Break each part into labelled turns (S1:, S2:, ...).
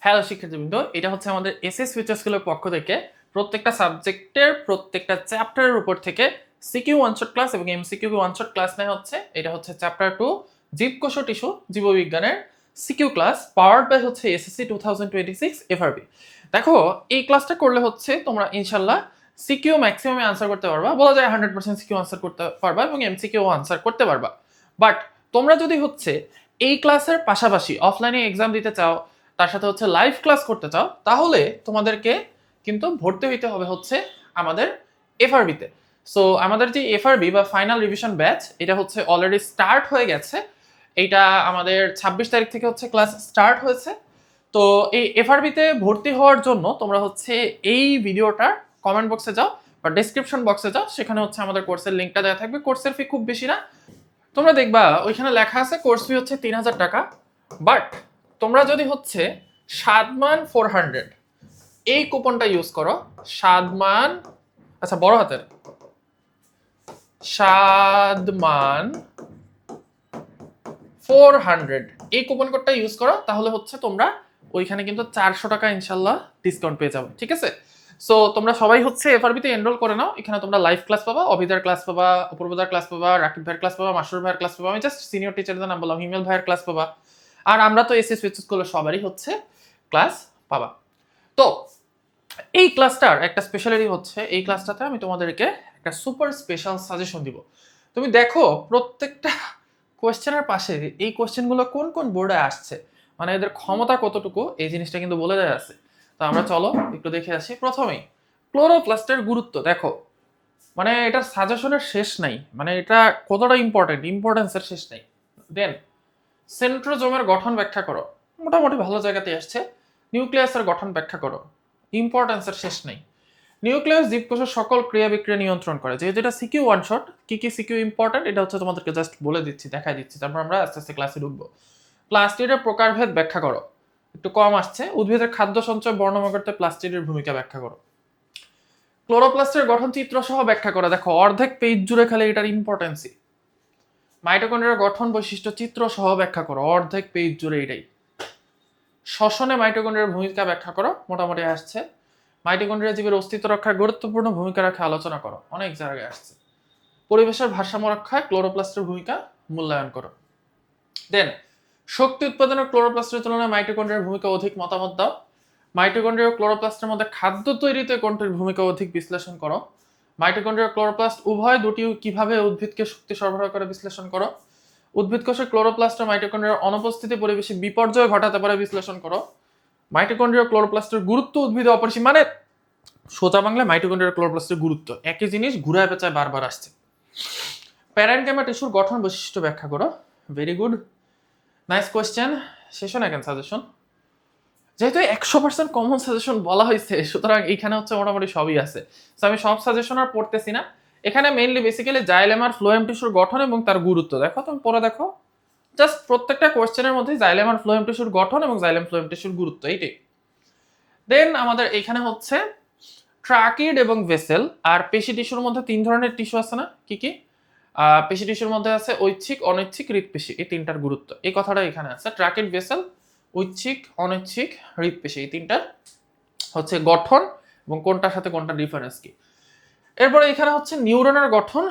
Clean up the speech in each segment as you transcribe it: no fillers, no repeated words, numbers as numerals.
S1: Hello শিক্ষার্থীবৃন্দ, এটা হচ্ছে আমাদের এসএস ফিউচার স্কুলের পক্ষ থেকে প্রত্যেকটা সাবজেক্টের প্রত্যেকটা চ্যাপ্টারের উপর থেকে সিকিউ ওয়ান শট ক্লাস এবং এমসিকিউ ওয়ান শট ক্লাস নেওয়া হচ্ছে। এটা হচ্ছে চ্যাপ্টার 2 জীবকোষ ও টিস্যু জীববিজ্ঞানের সিকিউ ক্লাস, পাওয়ার্ড বাই হচ্ছে এসএসসি 2026 এফআরবি। দেখো, এই ক্লাসটা করলে হচ্ছে তোমরা ইনশাল্লাহ সিকিউ ম্যাক্সিমামে আনসার করতে পারবা, বলা যায় 100% সিকিউ আনসার করতে পারবা এবং এমসিকিউ আনসার করতে পারবা। বাট তোমরা যদি হচ্ছে এই ক্লাসের পাশাপাশি অফলাইনে এক্সাম দিতে চাও, তার সাথে হচ্ছে লাইভ ক্লাস করতে চাও, তাহলে তোমাদেরকে কিন্তু ভর্তি হইতে হবে হচ্ছে আমাদের এফআরবিতে। সো আমাদের যে এফআরবি বা ফাইনাল রিভিশন ব্যাচ, এটা হচ্ছে অলরেডি স্টার্ট হয়ে গেছে। এটা আমাদের 26 তারিখ থেকে হচ্ছে ক্লাস স্টার্ট হয়েছে। তো এই এফআরবিতে ভর্তি হওয়ার জন্য তোমরা হচ্ছে এই ভিডিওটার কমেন্ট বক্সে যাও বা ডেসক্রিপশন বক্সে যাও, সেখানে হচ্ছে আমাদের কোর্সের লিঙ্কটা দেওয়া থাকবে। কোর্সের ফি খুব বেশি না, তোমরা দেখবা ওইখানে লেখা আছে কোর্স ফি হচ্ছে 3000 টাকা। বাট তোমরা যদি হচ্ছে সাদমান 400 এই কুপনটা ইউজ করো, সাদমান, আচ্ছা বড় হাতের সাদমান 400 এই কুপন কোডটা ইউজ করো, তাহলে হচ্ছে তোমরা ওইখানে কিন্তু 400 টাকা ইনশাল্লাহ ডিসকাউন্ট পেয়ে যাবে। ঠিক আছে? সো তোমরা সবাই হচ্ছে এফআরবিতে এনরোল করে নাও। এখানে তোমরা লাইভ ক্লাস পাবা, অভিদার ক্লাস পাবা, অপূর্বদার ক্লাস পাবা, রাকিব ভাইয়ের ক্লাস পাবা, মাসুর ভাইয়ের ক্লাস পাবা, আমি জাস্ট সিনিয়র টিচারদের নাম বললাম, হিমেল ভাইয়ের ক্লাস পাবা। আর আমরা তো এসএস ফিউচার স্কুলের সবারই হচ্ছে ক্লাস পাবা। তো এই ক্লাসটার একটা স্পেশালিটি হচ্ছে, এই ক্লাসটাতে আমি তোমাদেরকে একটা সুপার স্পেশাল সাজেশন দিব। তুমি দেখো প্রত্যেকটা কোয়েশ্চেনের পাশে এই কোয়েশ্চেনগুলো কোন কোন বোর্ডে আসছে, মানে এদের ক্ষমতা কতটুকু, এই জিনিসটা কিন্তু বলে দেওয়া আছে। তো আমরা চলো একটু দেখে আসি। প্রথমেই ক্লোরোপ্লাস্টের গুরুত্ব দেখো, মানে এটার সাজেশনের শেষ নাই, মানে এটা কতটা ইম্পর্টেন্সের শেষ নাই। দেন সেন্ট্রোজোমের গঠন ব্যাখ্যা করো, মোটামুটি ভালো জায়গাতে আসছে। নিউক্লিয়াসের গঠন ব্যাখ্যা করো, ইম্পর্টেন্সের শেষ নেই। নিউক্লিয়াস জীবকোষের সকল ক্রিয়া বিক্রিয়া নিয়ন্ত্রণ করে। যেহেতু এটা সিকিউ ওয়ান শট, কি কি সিকিউ ইম্পর্টেন্ট এটা হচ্ছে তোমাদেরকে জাস্ট বলে দিচ্ছি, দেখাই দিচ্ছি, তারপর আমরা আস্তে আস্তে ক্লাসে ঢুকবো। প্লাস্টিডের প্রকারভেদ ব্যাখ্যা করো, একটু কম আসছে। উদ্ভিদের খাদ্য সঞ্চয় বর্ণনা করতে প্লাস্টিডের ভূমিকা ব্যাখ্যা করো। ক্লোরোপ্লাস্টের গঠন চিত্র সহ ব্যাখ্যা করো, দেখো অর্ধেক পেজ জুড়ে খালি এটার ইম্পর্টেন্সই। মাইটোকন্ড্রিয়ার গঠন বৈশিষ্ট্য চিত্র সহ ব্যাখ্যা করো, অর্ধেক পেজ জুড়ে এটাই। শ্বসনে মাইটোকন্ড্রিয়ার ভূমিকা ব্যাখ্যা করো, মোটামুটি আসছে। মাইটোকন্ড্রিয়া জীবের অস্তিত্ব রক্ষায় গুরুত্বপূর্ণ ভূমিকা রাখে আলোচনা করো, অনেক জায়গায় আসছে। পরিবেশের ভারসাম্য রক্ষায় ক্লোরোপ্লাস্টের ভূমিকা মূল্যায়ন করো। দেন শক্তি উৎপাদনের ক্লোরোপ্লাস্টের তুলনায় মাইটোকন্ড্রিয়ার ভূমিকা অধিক মতামত দাও। মাইটোকন্ড্রিয়া ও ক্লোরোপ্লাস্টের মধ্যে খাদ্য তৈরিতে কোনটির ভূমিকা অধিক বিশ্লেষণ করো। মাইটোকন্ড্রিয়া ক্লোরোপ্লাস্ট উভয় দুটি কিভাবে উদ্ভিদকে শক্তি সরবরাহ করে বিশ্লেষণ করো। উদ্ভিদ কোষে ক্লোরোপ্লাস্ট ও মাইটোকন্ড্রিয়ার অনুপস্থিতি পরিবেশে বিপর্যয় ঘটাতে পারে, বিশ্লেষণ করো। মাইটোকন্ড্রিয়া ক্লোরোপ্লাস্টের গুরুত্ব উদ্ভিদে অপরিসীম, মানে সোজা বাংলায় মাইটোকন্ড্রিয়া ক্লোরোপ্লাস্টের গুরুত্ব, একই জিনিস ঘুরায় পেঁচায় বারবার আসছে। প্যারেনকাইমা টিস্যুর গঠন বৈশিষ্ট্য ব্যাখ্যা করো, very good, nice question. Session এখন সাজেশন, যেহেতু 100% কমন সাজেশন বলা হয়েছে, সুতরাং এখানে হচ্ছে মোটামুটি সবই আছে। তো আমি সব সাজেশন আর পড়তেছি না। এখানে মেইনলি বেসিক্যালি জাইলেম আর ফ্লোয়েম টিস্যুর গঠন এবং তার গুরুত্ব দেখো, তুমি পড়ে দেখো। জাস্ট প্রত্যেকটা কোয়েশ্চেনের মধ্যে জাইলেম আর ফ্লোয়েম টিস্যুর গঠন এবং জাইলেম ফ্লোয়েম টিস্যুর গুরুত্ব, এইটাই। দেন আমাদের এখানে হচ্ছে ট্রাকিড এবং ভেসেল। আর পেশি টিস্যুর মধ্যে 3 ধরনের টিস্যু আছে না, কি কি? পেশি টিস্যুর মধ্যে আছে ঐচ্ছিক, অনৈচ্ছিক, হৃৎপেশি, এই তিনটার গুরুত্ব, এই কথাটা এখানে আছে। ট্রাকিড, ভেসেল, ঐচ্ছিক, অনৈচ্ছিক, হৃৎপেশি, এই তিনটার হচ্ছে গঠন এবং কোনটার সাথে কোনটা ডিফারেন্স কি। এরপরে এখানে হচ্ছে নিউরনের গঠন,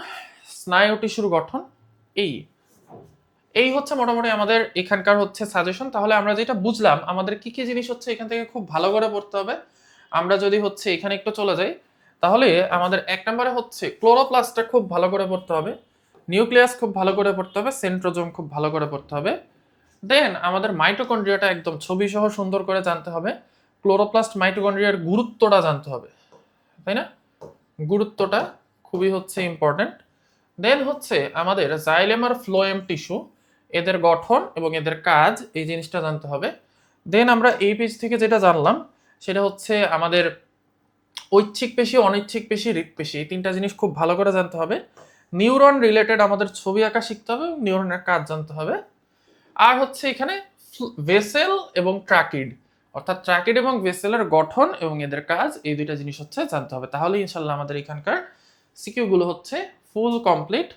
S1: স্নায়ু টিস্যুর গঠন, এই এই হচ্ছে মোটামুটি আমাদের এখানকার হচ্ছে সাজেশন। তাহলে আমরা যেটা বুঝলাম, আমাদের কি কি জিনিস হচ্ছে এখান থেকে খুব ভালো করে পড়তে হবে। আমরা যদি হচ্ছে এখানে একটু চলে যাই, তাহলে আমাদের 1 নম্বরে হচ্ছে ক্লোরোপ্লাস্টটা খুব ভালো করে পড়তে হবে, নিউক্লিয়াস খুব ভালো করে পড়তে হবে, সেন্ট্রোজোম খুব ভালো করে পড়তে হবে। দেন আমাদের মাইটোকন্ড্রিয়াটা একদম ছবি সহ সুন্দর করে জানতে হবে। ক্লোরোপ্লাস্ট মাইটোকন্ড্রিয়ার গুরুত্বটা জানতে হবে, তাই না? গুরুত্বটা খুবই হচ্ছে ইম্পর্টেন্ট। দেন হচ্ছে আমাদের জাইলেম আর ফ্লোয়েম টিস্যু, এদের গঠন এবং এদের কাজ, এই জিনিসটা জানতে হবে। দেন আমরা এই পেজ থেকে যেটা জানলাম সেটা হচ্ছে আমাদের ঐচ্ছিক পেশি, অনৈচ্ছিক পেশি, হৃৎপেশি, এই তিনটা জিনিস খুব ভালো করে জানতে হবে। নিউরন রিলেটেড আমাদের ছবি আঁকা শিখতে হবে, নিউরনের কাজ জানতে হবে। আর হচ্ছে এখানে ভেসেল এবং ট্রাকিড, অর্থাৎ ট্রাকিড এবং ভেসেলের গঠন এবং এদের কাজ, এই দুইটা জিনিস হচ্ছে জানতে হবে। তাহলে ইনশাল্লাহ আমাদের এখানকার সিকিউ গুলো হচ্ছে ফুল কমপ্লিট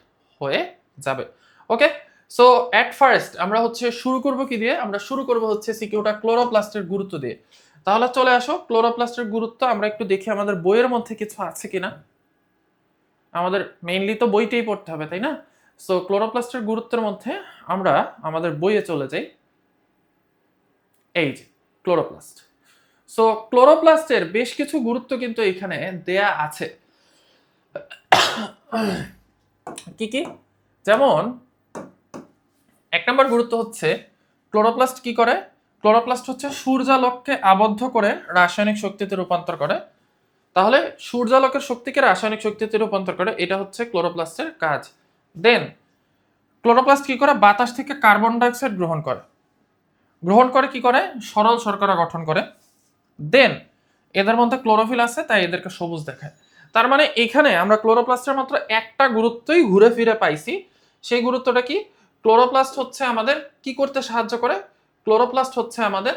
S1: হয়ে যাবে। ওকে, সো এট ফার্স্ট আমরা হচ্ছে শুরু করব কি দিয়ে? আমরা শুরু করব হচ্ছে সিকিউটা ক্লোরোপ্লাস্টের গুরুত্ব দিয়ে। তাহলে চলে আসো, ক্লোরোপ্লাস্টের গুরুত্ব আমরা একটু দেখি আমাদের বইয়ের মধ্যে কিছু আছে কিনা। আমাদের মেইনলি তো বইতেই পড়তে হবে, তাই না? সো ক্লোরোপ্লাস্টের গুরুত্বের মধ্যে আমরা আমাদের বইয়ে চলে যাই। এই যে ক্লোরোপ্লাস্ট। সো ক্লোরোপ্লাস্টের বেশ কিছু গুরুত্ব কিন্তু এখানে দেয়া আছে। কি কি? যেমন এক নম্বর গুরুত্ব হচ্ছে ক্লোরোপ্লাস্ট কি করে? ক্লোরোপ্লাস্ট হচ্ছে সূর্যালোককে আবদ্ধ করে রাসায়নিক শক্তিতে রূপান্তর করে। তাহলে সূর্যালোকের শক্তিকে রাসায়নিক শক্তিতে রূপান্তর করে, এটা হচ্ছে ক্লোরোপ্লাস্টের কাজ। দেন ক্লোরোপ্লাস্ট কি করে? বাতাস থেকে কার্বন ডাইঅক্সাইড গ্রহণ করে। গ্রহণ করে কি করে? সরল শর্করা গঠন করে। দেন এদের মধ্যে ক্লোরোফিল আছে, তাই এদেরকে সবুজ দেখায়। তার মানে এখানে আমরা ক্লোরোপ্লাস্টের মাত্র একটা গুরুত্বই ঘুরে ফিরে পাইছি। সেই গুরুত্বটা কি? ক্লোরোপ্লাস্ট হচ্ছে আমাদের কি করতে সাহায্য করে? ক্লোরোপ্লাস্ট হচ্ছে আমাদের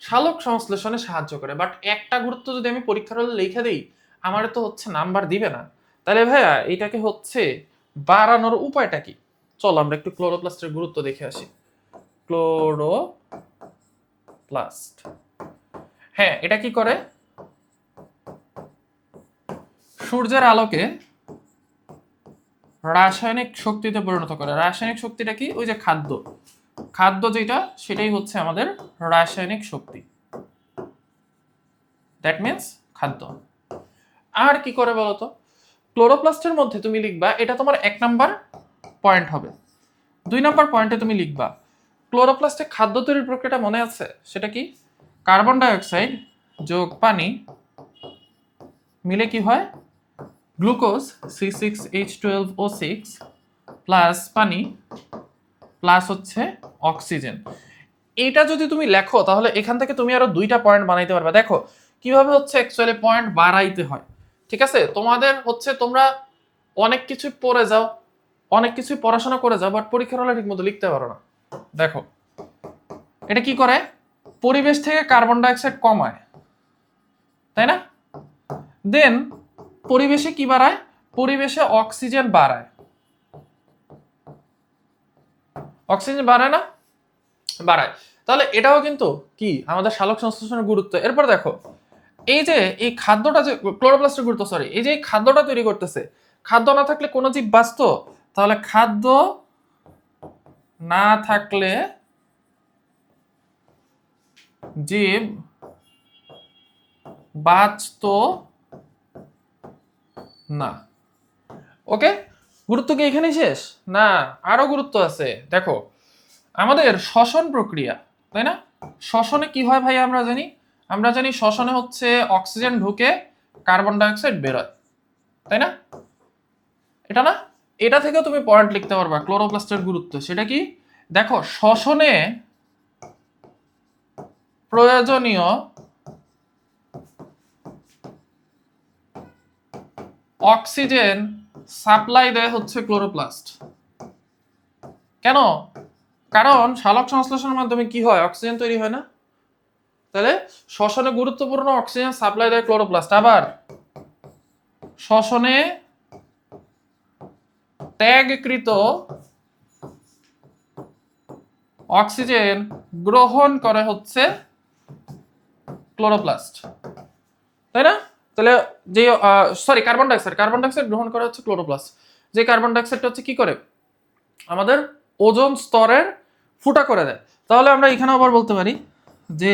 S1: সালোক সংশ্লেষণে সাহায্য করে। বাট একটা গুরুত্ব যদি আমি পরীক্ষার হলে লিখে দিই, আমার তো হচ্ছে নাম্বার দিবে না। তাহলে ভাইয়া এটাকে হচ্ছে বাড়ানোর উপায়টা কি? চলো আমরা একটু ক্লোরোপ্লাস্টের গুরুত্ব দেখে আসি। ক্লোরোপ্লাস্ট, হ্যাঁ, এটা কি করে? সূর্যের আলোকে রাসায়নিক শক্তিতে পরিণত করে। রাসায়নিক শক্তিটা কি? ওই যে খাদ্য, খাদ্য যেটা সেটাই হচ্ছে আমাদের রাসায়নিক শক্তি। দ্যাট মিন্স খাদ্য। আর কি করে বলতো? ক্লোরোপ্লাস্টের মধ্যে তুমি লিখবা, এটা তোমার 1 নাম্বার পয়েন্ট হবে। 2 নাম্বার পয়েন্টে তুমি লিখবা ক্লোরোপ্লাস্টে খাদ্য তৈরির প্রক্রিয়াটা মনে আছে? সেটা কি? কার্বন ডাইঅক্সাইড যোগ পানি মিলে কি হয়? গ্লুকোজ C6H12O6 প্লাস পানি প্লাস হচ্ছে অক্সিজেন। এটা যদি তুমি লেখো তাহলে এখান থেকে তুমি আরো 2টা পয়েন্ট বানাইতে পারবে। দেখো কিভাবে হচ্ছে অ্যাকচুয়ালি পয়েন্ট বাড়াইতে হয়। ঠিক আছে, তোমাদের হচ্ছে তোমরা অনেক কিছু পড়ে যাও, অনেক কিছু পড়াশোনা করে যাও, বাট পরীক্ষার হলে ঠিক মতো লিখতে পারো না। দেখো এটা কি করে? পরিবেশ থেকে কার্বন ডাইঅক্সাইড কমায়, তাই না? দেন পরিবেশে কি বাড়ায়? পরিবেশে অক্সিজেন বাড়ায়। অক্সিজেন বাড়ায় না? বাড়ায়। তাহলে এটাও কিন্তু কি আমাদের সালোক সংশ্লেষণের গুরুত্ব। এরপর দেখো এই যে এই খাদ্যটা যে ক্লোরোপ্লাস্টের গুরুত্ব, সরি, এই যে এই খাদ্যটা তৈরি করতেছে, খাদ্য না থাকলে কোনো জীব বাঁচত? তাহলে খাদ্য না থাকলে জীব বাঁচত না। ওকে, গুরুত্ব কি এখানেই শেষ? না, আরো গুরুত্ব আছে। দেখো আমাদের শ্বসন প্রক্রিয়া, তাই না? শ্বসনে কি হয় ভাই? আমরা জানি শ্বসনে হচ্ছে অক্সিজেন ঢুকে কার্বন ডাইঅক্সাইড বেরোয়, তাই না? এটা না, এটা থেকেও তুমি পয়েন্ট লিখতে পারবা ক্লোরোপ্লাস্টের গুরুত্ব। সেটা কি? দেখো শ্বসনে প্রয়োজনীয় অক্সিজেন সাপ্লাই দেয় হচ্ছে ক্লোরোপ্লাস্ট। কেন? কারণ সালোক সংশ্লেষণের মাধ্যমে কি হয়? অক্সিজেন তৈরি হয় না? তাহলে শ্বসনে গুরুত্বপূর্ণ অক্সিজেন সাপ্লাই দেয় ক্লোরোপ্লাস্ট। আবার শ্বসনে ত্যাগকৃত অক্সিজেন গ্রহণ করে হচ্ছে ক্লোরোপ্লাস্ট, তাই না? তাহলে যে কার্বন ডাইঅক্সাইড গ্রহণ করে হচ্ছে ক্লোরোপ্লাস্ট। যে কার্বন ডাইঅক্সাইডটা হচ্ছে কি করে? আমাদের ওজোন স্তরের ফুটা করে দেয়। তাহলে আমরা এখানে আবার বলতে পারি যে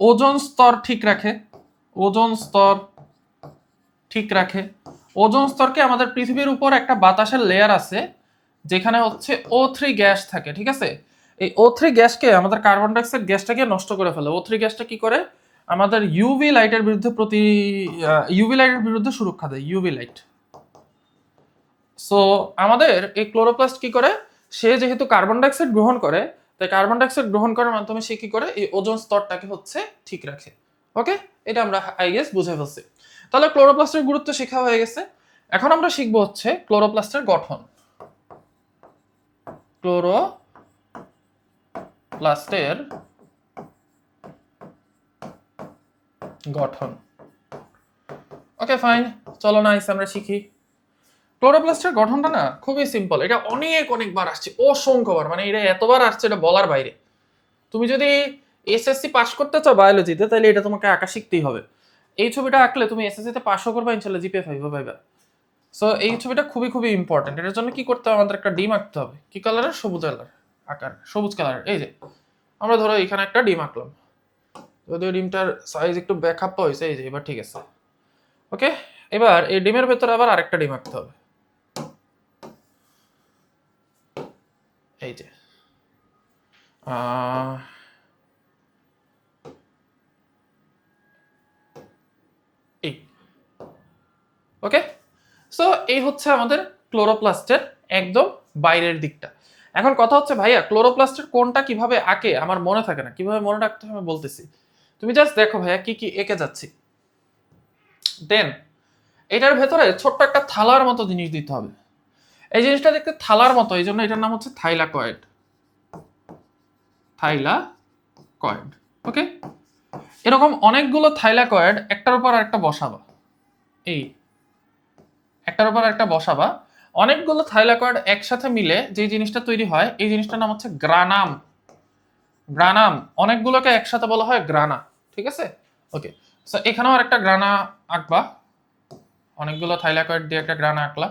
S1: ওজোন স্তর ঠিক রাখে। ওজোন স্তর ঠিক রাখে। ওজোন স্তরকে আমাদের পৃথিবীর উপর একটা বাতাসের লেয়ার আছে যেখানে হচ্ছে O3 গ্যাস থাকে, ঠিক আছে? এই O3 গ্যাসকে আমাদের কার্বন ডাইঅক্সাইড গ্যাসটাকে নষ্ট করে ফেলে। O3 গ্যাসটা কি করে? আমাদের ইউভি লাইটের বিরুদ্ধে সুরক্ষা দেয়, ইউভি লাইট। সো আমাদের এই ক্লোরোপ্লাস্ট কি করে? সে যেহেতু কার্বন ডাইঅক্সাইড গ্রহণ করে, তাই কার্বন ডাইঅক্সাইড গ্রহণ করার মাধ্যমে সে কি করে? এই ওজোন স্তরটাকে হচ্ছে ঠিক রাখে। ওকে, এটা আমরা আই গেস বুঝে ফেলছি। তাহলে ক্লোরোপ্লাস্টের গুরুত্ব শেখা হয়ে গেছে। এখন আমরা শিখবো হচ্ছে ক্লোরোপ্লাস্টের গঠন। ক্লোরোপ্লাস্টের গঠন। ওকে ফাইন, চলো না আমরা শিখি। ক্লোরোপ্লাস্টের গঠনটা না খুবই সিম্পল, এটা অনেক অনেকবার আসছে, অসংখ্যবার, মানে এটা এতবার আসছে এটা বলার বাইরে। তুমি যদি এসএসসি পাস করতে চাও বায়োলজিতে, তাহলে এটা তোমাকে আঁকা শিখতেই হবে। এই ছবিটা আঁকলে তুমি এসএসসি তে পাসও করবা ইনশাআল্লাহ, জিপিএ 5 পাইবা। সো এই ছবিটা খুবই খুবই ইম্পর্টেন্ট। এটার জন্য কি করতে হবে, আমাদের একটা ডিম আঁকতে হবে। কি কালারের? সবুজ কালার আকার, সবুজ কালার। এই যে আমরা ধরো এখানে একটা ডিম আঁকলাম, যদিও ডিমটার সাইজ একটু ব্যাকআপ হয়েছে, এই যে এবার ঠিক আছে। ওকে, এবার এই ডিমের ভেতরে আবার আরেকটা ডিম আঁকতে হবে। এই যে এই ওকে। সো এই হচ্ছে আমাদের ক্লোরোপ্লাস্টের একদম বাইরের দিকটা। এখন কথা হচ্ছে ভাইয়া ক্লোরোপ্লাস্টের কোনটা কিভাবে আঁকে আমার মনে থাকে না, কিভাবে মনে রাখতে হবে আমি বলতেছি। তুমি জাস্ট দেখো ভাইয়া কি কি এঁকে যাচ্ছি। দেন এটার ভেতরে ছোট্ট একটা থালার মতো জিনিস দিতে হবে। এই জিনিসটা দেখতে থালার মতো, এই জন্য এটার নাম হচ্ছে থাইলাকয়েড। থাইলাকয়েড। ওকে, এরকম অনেকগুলো থাইলাকয়েড একটার উপর আরেকটা বসাবা। এই একটার উপর একটা বসাবা, অনেকগুলো থাইলাকয়েড একসাথে মিলে যে জিনিসটা তৈরি হয়, এই জিনিসটার নাম হচ্ছে গ্রানাম। গ্রানাম, অনেকগুলোকে একসাথে বলা হয় গ্রানা। ঠিক আছে, ওকে। সো এখানেও আরেকটা গ্রানা আঁকবা, অনেকগুলো থাইলাকয়েড দিয়ে একটা গ্রানা আঁকলা।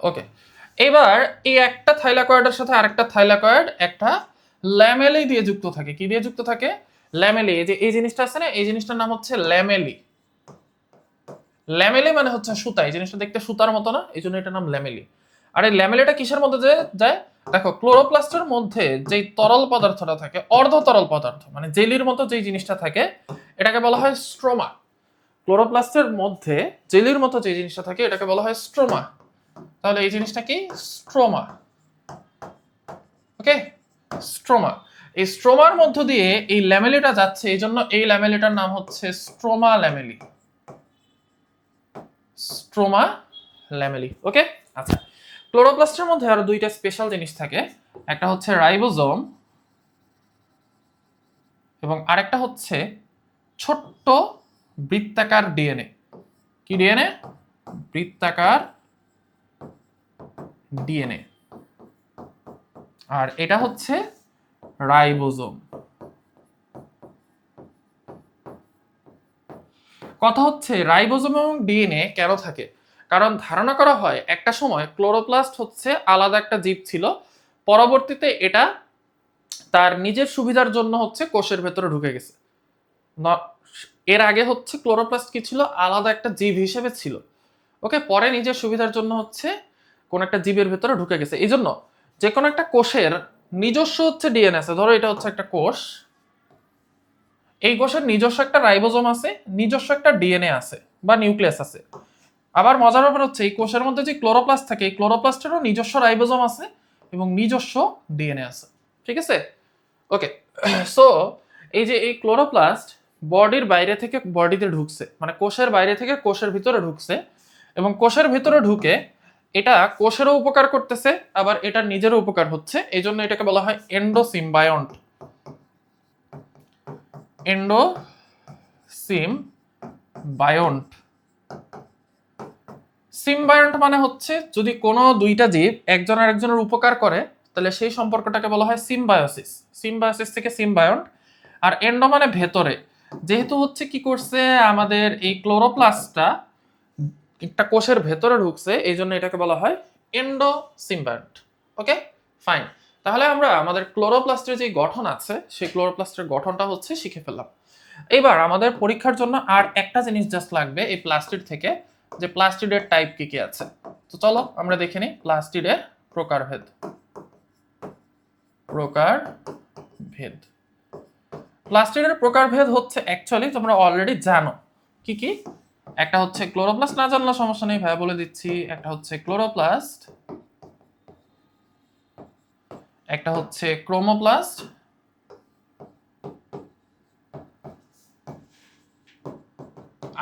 S1: ওকে, এবার এই একটা থাইলাকয়েডের সাথে আরেকটা থাইলাকয়েড একটা ল্যামেলি দিয়ে যুক্ত থাকে। কি দিয়ে যুক্ত থাকে? ল্যামেলি। এই যে এই জিনিসটা আছে না, এই জিনিসটার নাম হচ্ছে ল্যামেলি। ল্যামেলি মানে হচ্ছে সুতা, এই জিনিসটা দেখতে সুতার মতো না, এই জন্য এটার নাম ল্যামেলি। আর এই ল্যামেলিটা কিসের মধ্যে যায়? দেখো ক্লোরোপ্লাস্টের মধ্যে যেই তরল পদার্থটা থাকে, অর্ধ তরল পদার্থ মানে জেলির মতো যেই জিনিসটা থাকে, এটাকে বলা হয় স্ট্রোমা। ক্লোরোপ্লাস্টের মধ্যে জেলির মতো যে জিনিসটা থাকে এটাকে বলা হয় স্ট্রোমা। তাহলে এই জিনিসটা কি? স্ট্রোমা। ওকে, স্ট্রোমা। এই স্ট্রোমার মধ্য দিয়ে এই ল্যামেলিটা যাচ্ছে, এই জন্য এই ল্যামেলিটার নাম হচ্ছে stroma lamellae. Stroma lamellae. Okay, আচ্ছা। ক্লোরোপ্লাস্টের মধ্যে আরো দুইটা স্পেশাল জিনিস থাকে, একটা হচ্ছে রাইবোজোম এবং আরেকটা হচ্ছে ছোট্ট বৃত্তাকার ডিএনএ। কি ডিএনএ? বৃত্তাকার ডিএনএ। আর এটা হচ্ছে রাইবোজোম। কথা হচ্ছে রাইবোজোম এবং ডিএনএ কেন থাকে? কারণ ধারণা করা হয় একটা সময় ক্লোরোপ্লাস্ট হচ্ছে আলাদা একটা জীব ছিল, পরবর্তীতে এটা তার নিজের সুবিধার জন্য হচ্ছে কোষের ভেতরে ঢুকে গেছে। এর আগে হচ্ছে ক্লোরোপ্লাস্ট কি ছিল? আলাদা একটা জীব হিসেবে ছিল। ওকে, পরে নিজের সুবিধার জন্য হচ্ছে কোন একটা জীবের ভেতরে ঢুকে গেছে। এই জন্য যে কোনো একটা কোষের নিজস্ব হচ্ছে ডিএনএ আছে। ধরো এটা হচ্ছে একটা কোষ, এই কোষের নিজস্ব একটা রাইবোজোম আছে, নিজস্ব একটা ডিএনএ আছে বা নিউক্লিয়াস আছে। আবার মজার ব্যাপার হচ্ছে এই কোষের মধ্যে যে ক্লোরোপ্লাস্ট থাকে, এই ক্লোরোপ্লাস্টেরও নিজস্ব রাইবোজোম আছে এবং নিজস্ব ডিএনএ আছে। ঠিক আছে, ওকে। সো এই যে এই ক্লোরোপ্লাস্ট বডির বাইরে থেকে বডিতে ঢুকছে, মানে কোষের বাইরে থেকে কোষের ভিতরে ঢুকছে, এবং কোষের ভিতরে ঢুকে এটা কোষেরও উপকার করতেছে, আবার এটা নিজেরও উপকার হচ্ছে। এই জন্য এটাকে বলা হয় এন্ডোসিম্বায়ন্ট। এন্ডোসিম্বায়ন্ট। সিম্বায়ন্ট মানে হচ্ছে যদি কোনো দুইটা জীব একজন আরেকজনের উপকার করে, তাহলে সেই সম্পর্কটাকে বলা হয় সিম্বায়োসিস। সিম্বায়োসিস থেকে সিম্বায়ন্ট। আর এন্ডো মানে ভেতরে, যেহেতু হচ্ছে কি করছে আমাদের এই ক্লোরোপ্লাস্টটা একটা কোষের ভেতরে ঢুকছে, এই জন্য এটাকে বলা হয় এন্ডোসিম্বায়ন্ট। ওকে, ফাইন। তাহলে আমরা আমাদের ক্লোরোপ্লাস্টের যে গঠন আছে সেই ক্লোরোপ্লাস্টের গঠনটা হচ্ছে শিখে ফেললাম। এবার আমাদের পরীক্ষার জন্য আর একটা জিনিস জাস্ট লাগবে এই প্লাস্টিড থেকে, যে প্লাস্টিডের টাইপ কি কি আছে। তো চলো আমরা দেখে নিই প্লাস্টিডের প্রকারভেদ। প্রকারভেদ, প্লাস্টিডের প্রকারভেদ হচ্ছে অ্যাকচুয়ালি তোমরা অলরেডি জানো কি কি। একটা হচ্ছে ক্লোরোপ্লাস্ট, না জানলে সমস্যা নেই ভাইয়া বলে দিচ্ছি। একটা হচ্ছে ক্লোরোপ্লাস্ট, একটা হচ্ছে ক্রোমোপ্লাস্ট,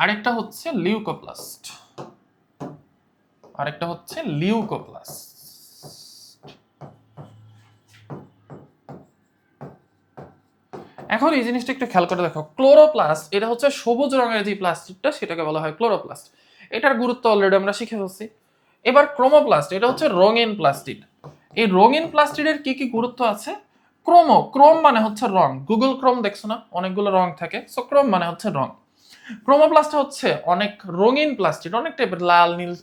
S1: আরেকটা হচ্ছে লিউকোপ্লাস্ট। আরেকটা হচ্ছে লিউকোপ্লাস্ট। এখন এই জিনিসটা একটু খেয়াল করে দেখো, ক্লোরোপ্লাস্ট এটা হচ্ছে সবুজ রঙের যে প্লাস্টিকটা সেটাকে বলা হয় ক্লোরোপ্লাস্ট। এটার গুরুত্ব অলরেডি আমরা শিখে ফেলছি। এবার ক্রোমোপ্লাস্ট এটা হচ্ছে রঙিন প্লাস্টিড। এই রঙিন প্লাস্টিডের কি কি গুরুত্ব আছে? ক্রোম মানে হচ্ছে রং, গুগল ক্রোম দেখছো না, অনেকগুলো রং থাকে, সো ক্রোম মানে হচ্ছে রং। ক্রোমোপ্লাস্ট হচ্ছে অনেক রঙিন প্লাস্টিড, অনেক টাইপের, লাল, নীল,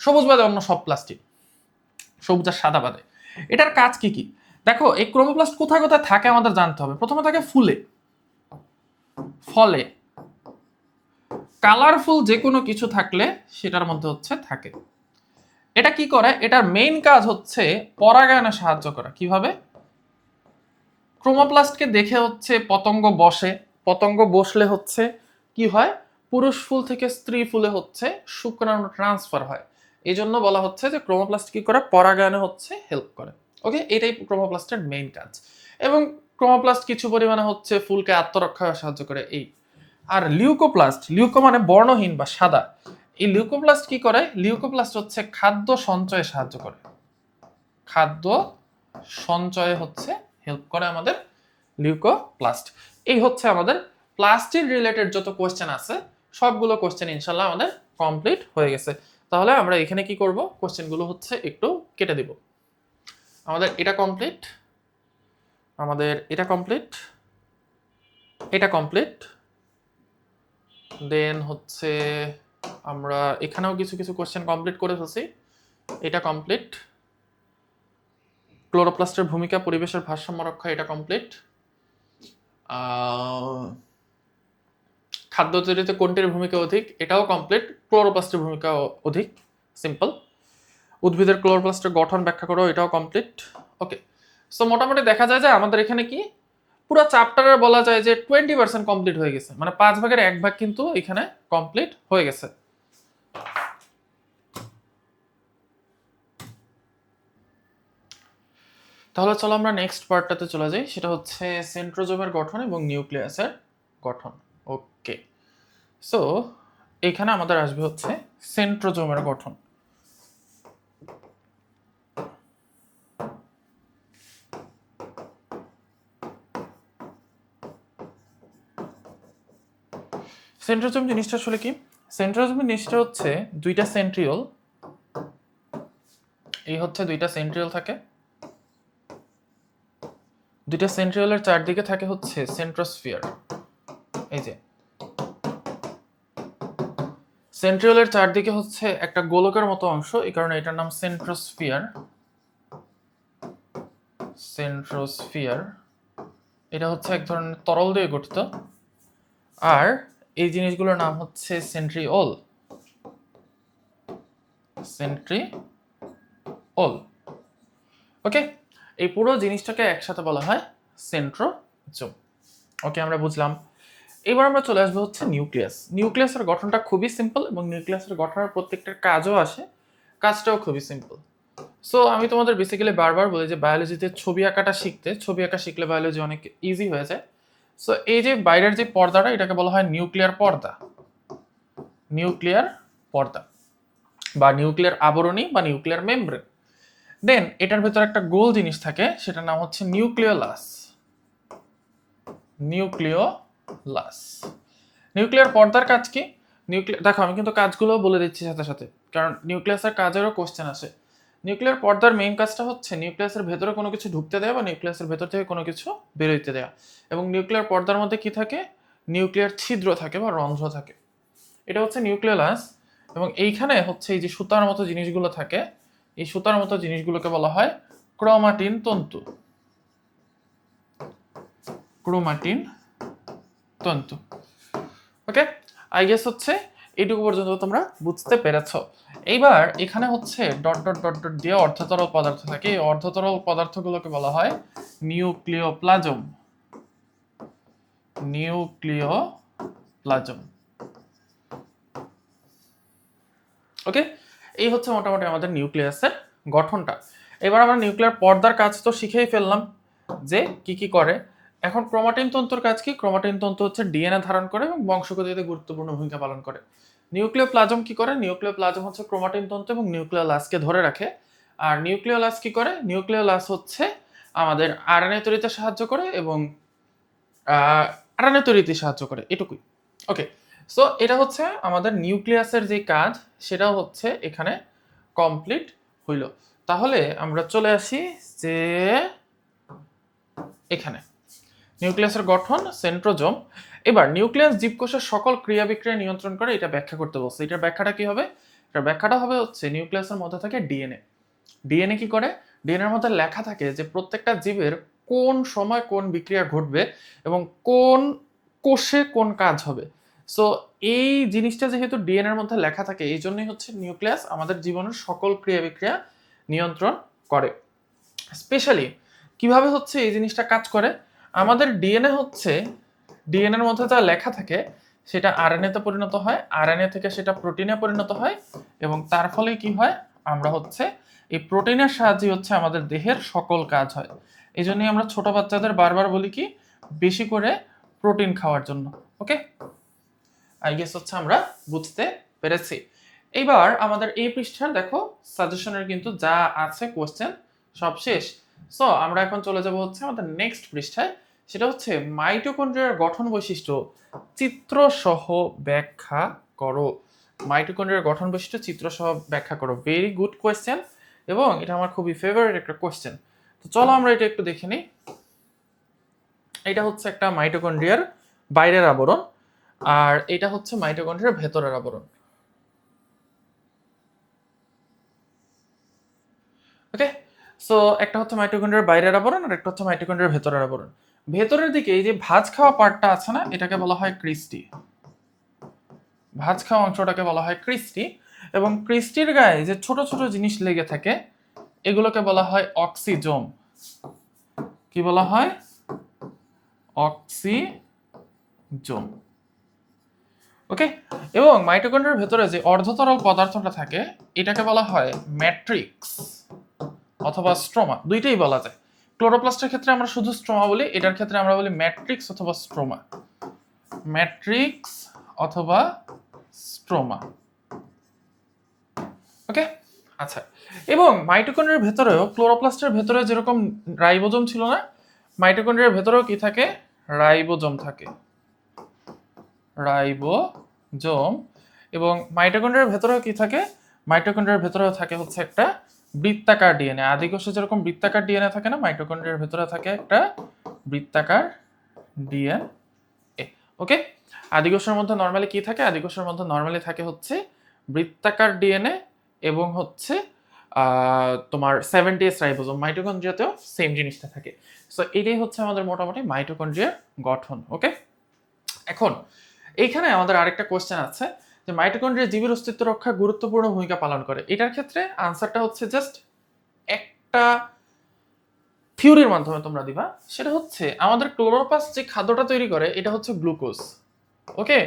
S1: সবুজ বাদে অন্য সব প্লাস্টিড, সবুজ আর সাদা বাদে। এটার কাজ কি কি দেখো, এই ক্রোমোপ্লাস্ট কোথায় কোথায় থাকে আমাদের জানতে হবে। প্রথমে থাকে ফুলে, ফলে, কালারফুল যে কোনো কিছু থাকলে সেটার মধ্যে হচ্ছে থাকে। এটা কি করে? এটার মেইন কাজ হচ্ছে পরাগায়নে সাহায্য করা। কিভাবে? ক্রোমোপ্লাস্টকে দেখে হচ্ছে পতঙ্গ বসে, পতঙ্গ বসলে হচ্ছে কি হয়, পুরুষ ফুল থেকে স্ত্রী ফুলে হচ্ছে শুক্রাণু ট্রান্সফার হয়। এই জন্য বলা হচ্ছে যে ক্রোমোপ্লাস্ট কি করে, পরাগায়নে হচ্ছে হেল্প করে। ওকে, এটাই ক্রোমোপ্লাস্টের মেইন কাজ। এবং ক্রোমোপ্লাস্ট কিছু পরিমাণে হচ্ছে ফুলকে আত্মরক্ষায় সাহায্য করে এই। আর লিউকোপ্লাস্ট, লিউকো মানে বর্ণহীন বা সাদা, এই লিউকোপ্লাস্ট কি করে? লিউকোপ্লাস্ট হচ্ছে খাদ্য সঞ্চয়ে সাহায্য করে, খাদ্য সঞ্চয়ে হচ্ছে হেল্প করে আমাদের লিউকোপ্লাস্ট। এই হচ্ছে আমাদের প্লাস্টিড রিলেটেড যত কোশ্চেন আছে সবগুলো কোশ্চেন ইনশাল্লাহ আমাদের কমপ্লিট হয়ে গেছে। তাহলে আমরা এখানে কি করব, কোশ্চেনগুলো হচ্ছে একটু কেটে দিব। আমাদের এটা কমপ্লিট, আমাদের এটা কমপ্লিট, এটা কমপ্লিট, দেন হচ্ছে আমরা এখানেও কিছু কিছু কোশ্চেন কমপ্লিট করে ফেলছি। এটা কমপ্লিট, ক্লোরোপ্লাস্টের ভূমিকা পরিবেশের ভারসাম্য রক্ষা, এটা কমপ্লিট। খাদ্য তৈরিতে কোনটির ভূমিকা অধিক, এটাও কমপ্লিট। ক্লোরোপ্লাস্টের ভূমিকা অধিক, সিম্পল। উদ্ভিদের ক্লোরোপ্লাস্টের গঠন ব্যাখ্যা করো, এটাও কমপ্লিট। ওকে, সো মোটামুটি দেখা যায় যে আমাদের এখানে কি পুরো চ্যাপ্টারে বলা যায় যে 20% কমপ্লিট হয়ে গেছে, মানে 5 ভাগের 1 ভাগ কিন্তু এখানে কমপ্লিট হয়ে গেছে। তাহলে চলো আমরা নেক্সট পার্টটাতে চলে যাই, সেটা হচ্ছে সেন্ট্রোজোমের গঠন এবং নিউক্লিয়াসের গঠন। ওকে, সো এখানে আমাদের আসবে হচ্ছে সেন্ট্রোজোমের গঠন। সেন্ট্রোজোম জিনিসটা আসলে কি? সেন্ট্রোজোম জিনিসটা হচ্ছে দুইটা সেন্ট্রিওল, এই হচ্ছে দুইটা সেন্ট্রিওল থাকে, দুইটা সেন্ট্রিওলের চারদিকে থাকে হচ্ছে সেন্ট্রোস্ফিয়ার। এই যে সেন্ট্রিওলের চারদিকে হচ্ছে একটা গোলকের মতো অংশ, এই কারণে এটার নাম সেন্ট্রোস্ফিয়ার। সেন্ট্রোস্ফিয়ার এটা হচ্ছে এক ধরনের তরল দিয়ে গঠিত। আর এই জিনিসগুলোর নাম হচ্ছে সেন্ট্রিওল, সেন্ট্রিওল। ওকে, এই পুরো জিনিসটাকে একসাথে বলা হয় সেন্ট্রোজোম। ওকে, আমরা বুঝলাম। এবার আমরা চলে আসবো হচ্ছে নিউক্লিয়াস। নিউক্লিয়াসের গঠনটা খুবই সিম্পল এবং নিউক্লিয়াসের গঠনের প্রত্যেকটার কাজও আসে, কাজটাও খুবই সিম্পল। সো আমি তোমাদের বেসিক্যালি বারবার বলি যে বায়োলজিতে ছবি আঁকাটা শিখতে, ছবি আঁকা শিখলে বায়োলজি অনেক ইজি হয়ে যায়। সো এই যে বাইরের যে পর্দাটা এটাকে বলা হয় নিউক্লিয়ার পর্দা, নিউক্লিয়ার পর্দা বা নিউক্লিয়ার আবরণী বা নিউক্লিয়ার মেমব্রেন। দেন এটার ভেতর একটা গোল জিনিস থাকে, সেটার নাম হচ্ছে নিউক্লিওলাস। নিউক্লিওলাস, নিউক্লিয়ার পর্দার কাজ কি? দেখো আমি কিন্তু কাজগুলো বলে দিচ্ছি সাথে সাথে, কারণ নিউক্লিয়াসের কাজেরও কোশ্চেন আসে। নিউক্লিয়ার পর্দার মেইন কাজটা হচ্ছে নিউক্লিয়াসের ভেতরে কোনো কিছু ঢুকতে দেওয়া বা নিউক্লিয়াসের ভেতর থেকে কোনো কিছু বেরোইতে দেওয়া। এবং নিউক্লিয়ার পর্দার মধ্যে কি থাকে? নিউক্লিয়ার ছিদ্র থাকে বা রন্ধ্র থাকে। এটা হচ্ছে নিউক্লিওলাস। এবং এইখানে হচ্ছে এই যে সুতার মতো জিনিসগুলো থাকে, এই সুতার মতো জিনিসগুলোকে বলা হয় ক্রোমাটিন তন্তু। ক্রোমাটিন তন্তু। ওকে, আই গেস হচ্ছে এইটুকু পর্যন্ত তোমরা বুঝতে পেরেছো। এইবার এখানে হচ্ছে ডট ডট ডট ডট দিয়ে অর্ধতরল পদার্থ থাকে, এই অর্ধতরল পদার্থগুলোকে বলা হয় নিউক্লিওপ্লাজম। নিউক্লিওপ্লাজম। ওকে, এই হচ্ছে মোটামুটি আমাদের নিউক্লিয়াসের গঠনটা। এবার আমরা নিউক্লিয়ার পর্দার কাজ তো শিখেই ফেললাম যে কি কি করে। এখন ক্রোমাটিন তন্তুর কাজ কি? ক্রোমাটিন তন্তু হচ্ছে ডিএনএ ধারণ করে এবং বংশগতিতে গুরুত্বপূর্ণ ভূমিকা পালন করে। নিউক্লিওপ্লাজম কি করে? নিউক্লিওপ্লাজম হচ্ছে ক্রোমাটিন তন্তু এবং নিউক্লিওলাসকে ধরে রাখে। আর নিউক্লিওলাস কি করে? নিউক্লিওলাস হচ্ছে আমাদের আরএনএ তৈরিতে সাহায্য করে এবং আরএনএ তৈরিতে সাহায্য করে, এটুকুই। ওকে, সো এটা হচ্ছে আমাদের নিউক্লিয়াসের যে কাজ, সেটাও হচ্ছে এখানে কমপ্লিট হইল। তাহলে আমরা চলে আসি যে এখানে নিউক্লিয়াসের গঠন, সেন্ট্রোজোম। এবার নিউক্লিয়াস জীবকোষের সকল ক্রিয়া বিক্রিয়া নিয়ন্ত্রণ করে, এটা ব্যাখ্যা করতে বলছে। এটার ব্যাখ্যাটা কি হবে? এটার ব্যাখ্যাটা হবে হচ্ছে নিউক্লিয়াসের মধ্যে থাকে ডিএনএ। ডিএনএ কি করে? ডিএনএর মধ্যে লেখা থাকে যে প্রত্যেকটা জীবের কোন সময় কোন বিক্রিয়া ঘটবে এবং কোন কোষে কোন কাজ হবে। সো এই জিনিসটা যেহেতু ডিএনএর মধ্যে লেখা থাকে, এই জন্যই হচ্ছে নিউক্লিয়াস আমাদের জীবনের সকল ক্রিয়া বিক্রিয়া নিয়ন্ত্রণ করে। স্পেশালি কিভাবে হচ্ছে এই জিনিসটা কাজ করে? আমাদের ডিএনএ হচ্ছে, ডিএনএর মধ্যে যা লেখা থাকে সেটা আরএনএ তে পরিণত হয়, আরএনএ থেকে সেটা প্রোটিনে পরিণত হয়, এবং তার ফলে কি হয়? আমরা হচ্ছে এই প্রোটিনের সাহায্যে হচ্ছে আমাদের দেহের সকল কাজ হয়। এই জন্যই আমরা ছোট বাচ্চাদের বারবার বলি কি, বেশি করে প্রোটিন খাওয়ার জন্য। ওকে, আই গেস হচ্ছে আমরা বুঝতে পেরেছি। এইবার আমাদের এই পৃষ্ঠার দেখো সাজেশনের কিন্তু যা আছে কোশ্চেন সব শেষ। সো আমরা এখন চলে যাব হচ্ছে আমাদের নেক্সট পৃষ্ঠায়, সেটা হচ্ছে মাইটোকন্ড্রিয়ার গঠন বৈশিষ্ট্য চিত্র সহ ব্যাখ্যা করো। মাইটোকন্ড্রিয়ার গঠন বৈশিষ্ট্য চিত্র সহ ব্যাখ্যা করো, ভেরি গুড কোয়েশ্চেন, এবং এটা আমার খুবই ফেভারিট একটা কোয়েশ্চেন। তো চলো আমরা এটা একটু দেখে নিই। এটা হচ্ছে একটা মাইটোকন্ড্রিয়ার বাইরের আবরণ, আর এটা হচ্ছে মাইটোকন্ড্রিয়ার ভেতরের আবরণ। ওকে, সো একটা হচ্ছে মাইটোকন্ড্রিয়ার বাইরের আবরণ আর একটা হচ্ছে মাইটোকন্ড্রিয়ার ভেতরের আবরণ। ভেতরের দিকে এই যে ভাঁজ খাওয়া পার্টটা আছে না, এটাকে বলা হয় ক্রিস্টি। ভাঁজ খাওয়া অংশটাকে বলা হয় ক্রিস্টি, এবং ক্রিস্টির গায়ে যে ছোট ছোট জিনিস লেগে থাকে এগুলোকে বলা হয় অক্সিজোম। কি বলা হয়? অক্সিজোম। ওকে, এবং মাইটোকন্ড্রিয়ার ভেতরে যে অর্ধতরল পদার্থটা থাকে এটাকে বলা হয় ম্যাট্রিক্স অথবা স্ট্রোমা, দুইটাই বলা যায়। ক্লোরোপ্লাস্টের ক্ষেত্রে আমরা শুধু স্ট্রোমা বলি, এটার ক্ষেত্রে আমরা বলি ম্যাট্রিক্স অথবা স্ট্রোমা। ম্যাট্রিক্স অথবা স্ট্রোমা। ওকে, আচ্ছা। এবং মাইটোকন্ড্রিয়ার ভেতরেও, ক্লোরোপ্লাস্টের ভেতরে যেরকম রাইবোজোম ছিল না, মাইটোকন্ড্রিয়ার ভেতরেও কি থাকে? রাইবোজোম থাকে, রাইবোজোম। এবং মাইটোকন্ড্রিয়ার ভেতরেও কি থাকে? মাইটোকন্ড্রিয়ার ভেতরেও থাকে হচ্ছে একটা বৃত্তাকার ডিএনএ। আদিকোষে যেরকম বৃত্তাকার ডিএনএ থাকে না, মাইটোকন্ড্রিয়ার ভেতরে থাকে একটা বৃত্তাকার ডিএনএ। ওকে, আদিকোষের মধ্যে নরমালি কি থাকে? আদিকোষের মধ্যে নরমালি থাকে হচ্ছে বৃত্তাকার ডিএনএ এবং হচ্ছে তোমার 70s রাইবোজোম। মাইটোকন্ড্রিয়াতেও সেম জিনিসটা থাকে। সো এটাই হচ্ছে আমাদের মোটামুটি মাইটোকন্ড্রিয়ার গঠন। ওকে, এখন এইখানে আমাদের আরেকটা কোশ্চেন আছে যে মাইটোকন্ড্রিয়া জীবের অস্তিত্ব রক্ষা গুরুত্বপূর্ণ ভূমিকা পালন করে। এটার ক্ষেত্রে আনসারটা হচ্ছে জাস্ট একটা থিওরির মাধ্যমে তোমরা দিবা। সেটা হচ্ছে আমাদের ক্লোরোপ্লাস্ট যে খাদ্যটা তৈরি করে এটা হচ্ছে গ্লুকোজ। ওকে,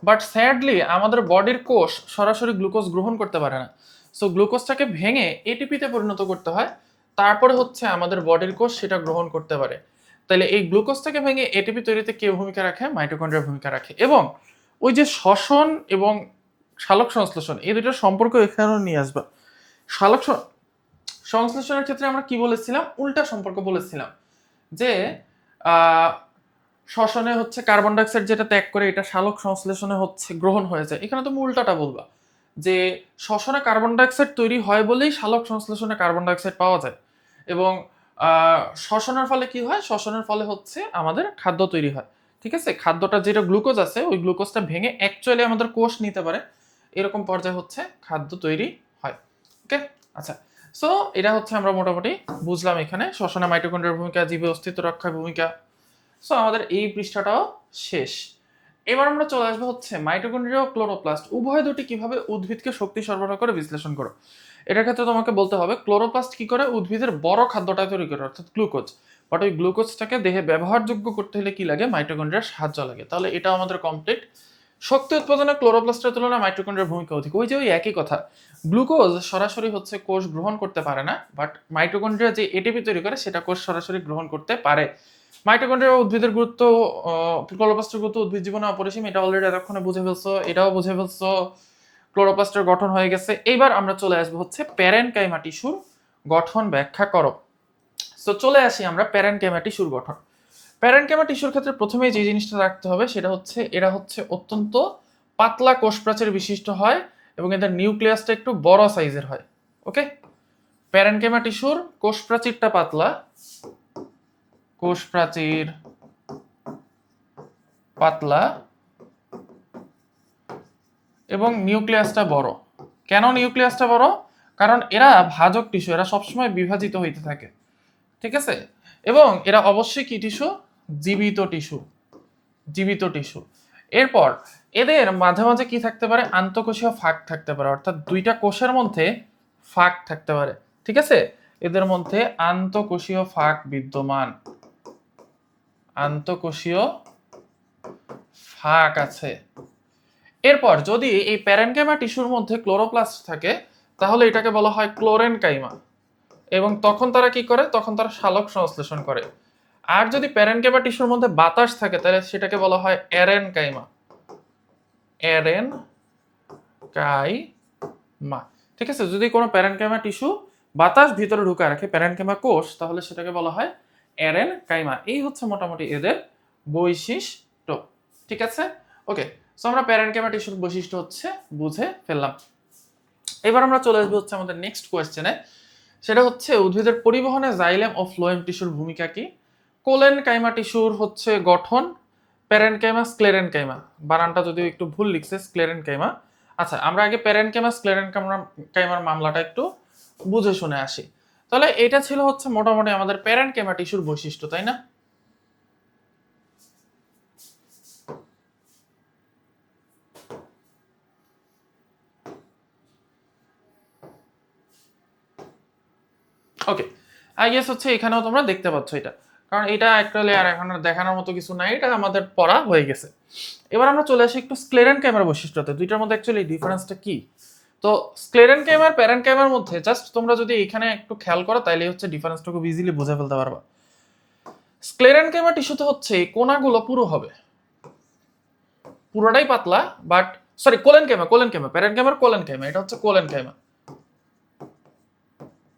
S1: বাট স্যাডলি আমাদের বডির কোষ সরাসরি গ্লুকোজ গ্রহণ করতে পারে না। সো গ্লুকোজটাকে ভেঙে এটিপিতে পরিণত করতে হয়, তারপরে হচ্ছে আমাদের বডির কোষ সেটা গ্রহণ করতে পারে। তাহলে এই গ্লুকোজটাকে ভেঙে এটিপি তৈরিতে কে ভূমিকা রাখে? মাইটোকন্ড্রিয়া ভূমিকা রাখে। এবং ওই যে শ্বসন এবং সালোক সংশ্লেষণ, এই দুটোর সম্পর্ক এখানেও নিয়ে আসবা। সালোক সংশ্লেষণের ক্ষেত্রে আমরা কি বলেছিলাম? উল্টা সম্পর্ক বলেছিলাম যে শ্বসনে হচ্ছে কার্বন ডাইঅক্সাইড যেটা ত্যাগ করে এটা সালোক সংশ্লেষণে হচ্ছে গ্রহণ হয়ে যায়। এখানে তুমি উল্টাটা বলবা যে শ্বসনে কার্বন ডাইঅক্সাইড তৈরি হয় বলেই সালোক সংশ্লেষণে কার্বন ডাইঅক্সাইড পাওয়া যায়। এবং শ্বসনের ফলে কি হয়? শ্বসনের ফলে হচ্ছে আমাদের খাদ্য তৈরি হয়। ঠিক আছে, খাদ্যটা যেটা গ্লুকোজ আছে ওই গ্লুকোজটা ভেঙে অ্যাকচুয়ালি আমাদের কোষ নিতে পারে, এরকম পর্যায়ে হচ্ছে খাদ্য তৈরি হয়। ওকে, আচ্ছা। সো এটা হচ্ছে আমরা মোটামুটি বুঝলাম এখানে শ্বসনে মাইটোকন্ড্রিয়ার ভূমিকা, জীবের অস্তিত্ব রক্ষার ভূমিকা। সো আমাদের এই পৃষ্ঠাটাও শেষ। এবার আমরা চলে আসবো হচ্ছে মাইটোকন্ড্রিয়া ও ক্লোরোপ্লাস্ট উভয় দুটি কিভাবে উদ্ভিদকে শক্তি সরবরাহ করে বিশ্লেষণ করো। এটার ক্ষেত্রে তোমাকে বলতে হবে ক্লোরোপ্লাস্ট কি করে? উদ্ভিদের বড় খাদ্যটা তৈরি করে, অর্থাৎ গ্লুকোজ। বাট ওই গ্লুকোজটাকে দেহে ব্যবহারযোগ্য করতে হলে কি লাগে? মাইটোকন্ড্রিয়ার সাহায্য লাগে। তাহলে এটা আমাদের কমপ্লিট। শক্তি উৎপাদনে ক্লোরোপ্লাস্টের তুলনায় মাইটোকন্ড্রিয়ার ভূমিকা অধিক। ওই যে ওই একই কথা, গ্লুকোজ সরাসরি হচ্ছে কোষ গ্রহণ করতে পারে না, বাট মাইটোকন্ড্রিয়া যে এটিপি তৈরি করে সেটা কোষ সরাসরি গ্রহণ করতে পারে। মাইটোকন্ড্রিয়া উদ্ভিদের গুরুত্ব, ক্লোরোপ্লাস্টের গুরুত্ব উদ্ভিদ জীবনে অপরিসীম, এটা অলরেডি এতক্ষণে বুঝে ফেলছো, এটাও বুঝে ফেলছো। ক্লোরোপ্লাস্টের গঠন হয়ে গেছে। এইবার আমরা চলে আসবো হচ্ছে প্যারেনকাইমা টিস্যুর গঠন ব্যাখ্যা করো। সো চলে আসি আমরা প্যারেনকাইমা টিস্যুর গঠন। প্যারেনকাইমা টিস্যুর ক্ষেত্রে প্রথমেই যে জিনিসটা রাখতে হবে সেটা হচ্ছে এরা হচ্ছে অত্যন্ত পাতলা কোষ প্রাচীর বিশিষ্ট হয় এবং এদের নিউক্লিয়াসটা একটু বড় সাইজের হয়। ওকে, প্যারেনকাইমা টিস্যুর কোষ প্রাচীরটা পাতলা, কোষ প্রাচীর পাতলা এবং নিউক্লিয়াসটা বড়। কেন নিউক্লিয়াসটা বড়? কারণ এরা ভাজক টিস্যু, এরা সবসময় বিভাজিত হইতে থাকে, ঠিক আছে? এবং এরা অবশ্যই কি টিস্যু? জীবিত টিস্যু, জীবিত টিস্যু। এরপর এদের মাঝে মাঝে কি থাকতে পারে? আন্তঃকোষীয় ফাঁক থাকতে পারে, অর্থাৎ দুইটা কোষের মধ্যে ফাঁক থাকতে পারে, ঠিক আছে? এদের মধ্যে আন্তঃকোষীয় ফাঁক বিদ্যমান, আন্তঃকোষীয় ফাঁক আছে। এরপর যদি এই প্যারেনকাইমা টিস্যুর মধ্যে ক্লোরোপ্লাস্ট থাকে তাহলে এটাকে বলা হয় ক্লোরেনকাইমা, এবং তখন তারা কি করে? তখন তারা সালোক সংশ্লেষণ করে। আর যদি প্যারেনকাইমা টিস্যুর মধ্যে বাতাস থাকে তাহলে সেটাকে বলা হয় এরেনকাইমা, এরেনকাইমা, ঠিক আছে? যদি কোনো প্যারেনকাইমা টিস্যু বাতাস ভিতরে ঢুকায় রাখে, প্যারেনকাইমা কোষ, তাহলে সেটাকে বলা হয় এরেনকাইমা। এই হচ্ছে মোটামুটি এদের বৈশিষ্ট্য, ঠিক আছে? ওকে, সো আমরা প্যারেনকাইমা টিস্যুর বৈশিষ্ট্য হচ্ছে বুঝে ফেললাম। এবার আমরা চলে আসবো হচ্ছে আমাদের নেক্সট কোয়েশ্চেনে, সেটা হচ্ছে উদ্ভিদের পরিবহনে জাইলেম ও ফ্লোয়েম টিস্যুর ভূমিকা কি? কোলেনকাইমা টিস্যুর হচ্ছে গঠন, প্যারেনকাইমা স্ক্লেরেনকাইমা, বানানটা যদিও একটু ভুল লিখছে, স্ক্লেরেনকাইমা। আচ্ছা, আমরা আগে প্যারেনকাইমা স্ক্লেরেনকাইমার মামলাটা একটু বুঝে শুনে আসি। তাহলে এটা ছিল হচ্ছে মোটামুটি আমাদের প্যারেনকাইমা টিস্যুর বৈশিষ্ট্য, তাই না? ওকে, আই গেস হচ্ছে এখানেও তোমরা দেখতে পাচ্ছ এটা, কারণ এটা একটা লেয়ার, এখন আর দেখানোর মতো কিছু নাই, এটা আমাদের পড়া হয়ে গেছে। এবার আমরা চলে আসি একটু স্ক্লেরেনকাইমার বৈশিষ্ট্যতে, দুইটার মধ্যে অ্যাকচুয়ালি ডিফারেন্সটা কি। তো স্ক্লেরেনকাইমার প্যারেনকাইমার মধ্যে জাস্ট তোমরা যদি এখানে একটু খেয়াল করো তাহলে হচ্ছে ডিফারেন্সটা খুব ইজিলি বুঝে ফেলতে পারবা। স্ক্লেরেনকাইমা টিস্যুতে হচ্ছে এই কোনাগুলো পুরো হবে, পুরোটাই পাতলা, বাট সরি কোলেনকাইমা প্যারেনকাইমার কোলেনকাইমা, এটা হচ্ছে কোলেনকাইমা।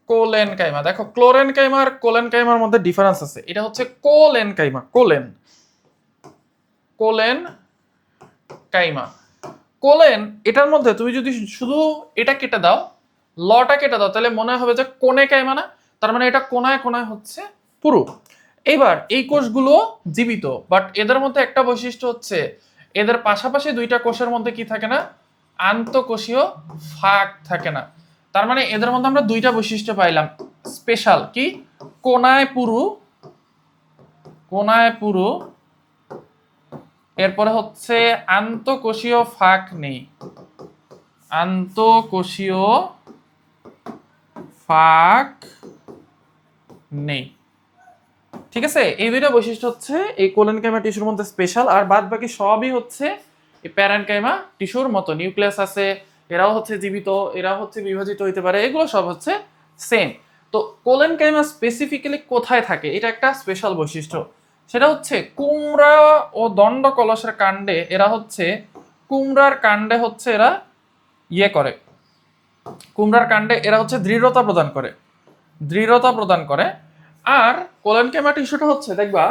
S1: কোলেনকাইমা, দেখো ক্লোরেনকাইমা আর কোলেনকাইমার মধ্যে ডিফারেন্স আছে, এটা হচ্ছে কোলেনকাইমা, কোলেনকাইমা। কোলেন, এটার মধ্যে তুমি যদি শুধু এটা কেটে দাও, লটা কেটে দাও, তাহলে মনে হবে যে কোনে কাইমা না, তার মানে এটা কোনায় কোনায় হচ্ছে পুরু। এইবার এই কোষগুলো জীবিত, বাট এদের মধ্যে একটা বৈশিষ্ট্য হচ্ছে এদের পাশাপাশি দুইটা কোষের মধ্যে কি থাকে না? আন্তঃকোষীয় ফাঁক থাকে না। তার মানে এদের মধ্যে আমরা দুইটা বৈশিষ্ট্য পাইলাম স্পেশাল, কি? কোনায় পুরু, কোনায় পুরু, এরপরে হচ্ছে আন্তঃকোষীয় ফাঁক নেই, আন্তঃকোষীয় ফাঁক নেই, ঠিক আছে? এই দুইটা বৈশিষ্ট্য হচ্ছে এই কোলেনকাইমা টিস্যুর মধ্যে স্পেশাল, আর বাদ বাকি সবই হচ্ছে এই প্যারেনকাইমা টিস্যুর মতো, নিউক্লিয়াস আছে, এরাও হচ্ছে জীবিত, এরাও হচ্ছে বিভাজিত হইতে পারে, এগুলো সব হচ্ছে সেম। তো কোলেনকাইমা স্পেসিফিক্যালি কোথায় থাকে? এটা একটা স্পেশাল বৈশিষ্ট্য, সেটা হচ্ছে কুমড়া ও দণ্ড কলসের কাণ্ডে, এরা হচ্ছে কুমড়ার কাণ্ডে হচ্ছে এরা ইয়ে করে, কুমড়ার কাণ্ডে এরা হচ্ছে দৃঢ়তা প্রদান করে, দৃঢ়তা প্রদান করে। আর কোলেনকাইমা টিস্যুটা হচ্ছে দেখবা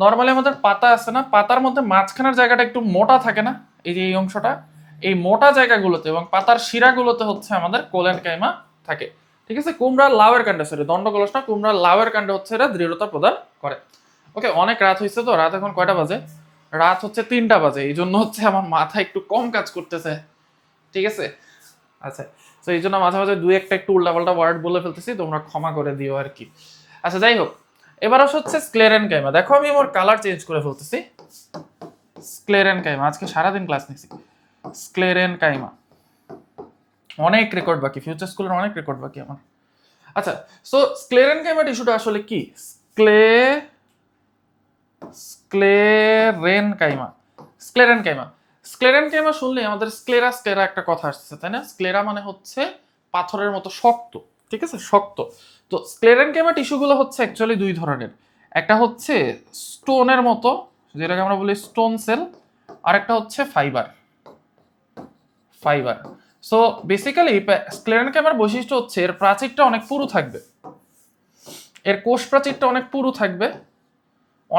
S1: নর্মালি আমাদের পাতা আছে না, পাতার মধ্যে মাঝখানের জায়গাটা একটু মোটা থাকে না, এই যে এই অংশটা, এই মোটা জায়গাগুলোতে এবং পাতার শিরাগুলোতে হচ্ছে আমাদের কোলেনকাইমা থাকে, ঠিক আছে? কুমড়ার লাউয়ের কাণ্ডে, সরি দণ্ডকলস না, কুমড়ার লাউয়ের কাণ্ডে হচ্ছে এরা দৃঢ়তা প্রদান করে। ওকে, অনেক রাত হয়েছে তো, রাত এখন কয়টা বাজে? রাত হচ্ছে 3টা বাজে, এই জন্য হচ্ছে আমার মাথা একটু কম কাজ করতেছে, ঠিক আছে? আচ্ছা, তো এই জন্য মাঝে মাঝে দুই একটা একটু উল্টাপাল্টা ওয়ার্ড বলে ফেলতেছি, তোমরা ক্ষমা করে দিও আর কি। আচ্ছা, যাই হোক, এবার হচ্ছে স্ক্লেরেনকাইমা। দেখো আমি আমার কালার চেঞ্জ করে ফেলতেছি, স্ক্লেরেনকাইমা, আজকে সারাদিন ক্লাস নিছি। স্ক্লেরেনকাইমা, অনেক রেকর্ড বাকি, ফিউচার স্কুলের অনেক রেকর্ড বাকি আমার। আচ্ছা, সো স্ক্লেরেনকাইমা টিস্যুটা আসলে কি? স্ক্লেরেনকাইমা, স্ক্লেরেনকাইমা, স্ক্লেরেনকাইমা শুনলে আমাদের স্ক্লেরা স্ক্লেরা একটা কথা আসছে, তাই না? স্ক্লেরা মানে হচ্ছে পাথরের মতো শক্ত, ঠিক আছে? শক্ত। তো স্ক্লেরেনকাইমা টিস্যুগুলো হচ্ছে অ্যাকচুয়ালি দুই ধরনের, একটা হচ্ছে স্টোনের মতো, যেটাকে আমরা বলি স্টোন সেল, আর একটা হচ্ছে ফাইবার, ফাইবার। সো বেসিক্যালি স্ক্লেরেনকাইমার বৈশিষ্ট্য হচ্ছে এর প্রাচীরটা অনেক পুরু থাকবে, এর কোষ প্রাচীরটা অনেক পুরু থাকবে,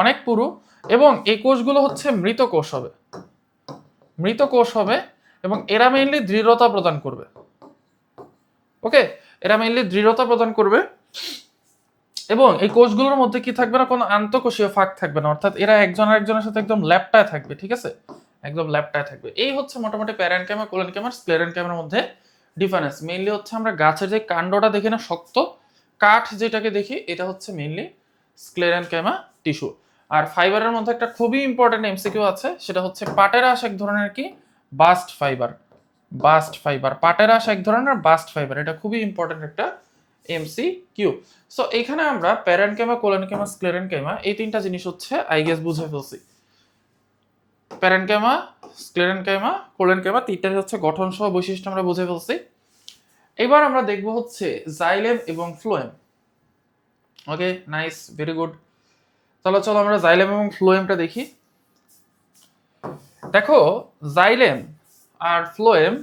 S1: অনেক পুরু, এবং এই কোষগুলো হচ্ছে মৃত কোষ হবে, মৃত কোষ হবে, এবং এরা মেইনলি দৃঢ়তা প্রদান করবে। ওকে, এরা মেইনলি দৃঢ়তা প্রদান করবে, এবং এই কোষগুলোর মধ্যে কি থাকবে না, কোনো আন্তঃকোষীয় ফাঁক থাকবে না, অর্থাৎ এরা একজন আরেকজনের সাথে একদম ল্যাপটায় থাকবে। ঠিক আছে, একদম ল্যাপটায় থাকবে। এই হচ্ছে মোটামুটি প্যারেনকাইমা, কোলেনকাইমা, স্ক্লেরেনকাইমার মধ্যে ডিফারেন্স। মেইনলি হচ্ছে আমরা গাছের যে কাণ্ডটা দেখি না, শক্ত কাঠ যেটাকে দেখি, এটা হচ্ছে মেইনলি স্ক্লেরেনকাইমা টিস্যু। আর ফাইবারের মধ্যে একটা খুবই ইম্পর্টেন্ট এমসিকিউ আছে, সেটা হচ্ছে পাটের আঁশ এক ধরনের কি বাস্ট ফাইবার, বাস্ট ফাইবার, পাটের আঁশ এক ধরনের বাস্ট ফাইবার, এটা খুবই ইম্পর্টেন্ট একটা এমসিকিউ। সো এখানে আমরা প্যারেনকাইমা, কোলেনকাইমা, স্ক্লেরেনকাইমা এই তিনটা জিনিস হচ্ছে আই গেস বুঝে ফেলছি। প্যারেনকাইমা, স্ক্লেরেনকাইমা, কোলেনকাইমা তিনটার হচ্ছে গঠন সহ বৈশিষ্ট্য আমরা বুঝে ফেলছি। এবার আমরা দেখব হচ্ছে জাইলেম এবং ফ্লোয়েম। ওকে, নাইস, ভেরি গুড। তাহলে চলো আমরা জাইলেম এবং ফ্লোয়েমটা দেখি। দেখো, জাইলেম আর ফ্লোয়েম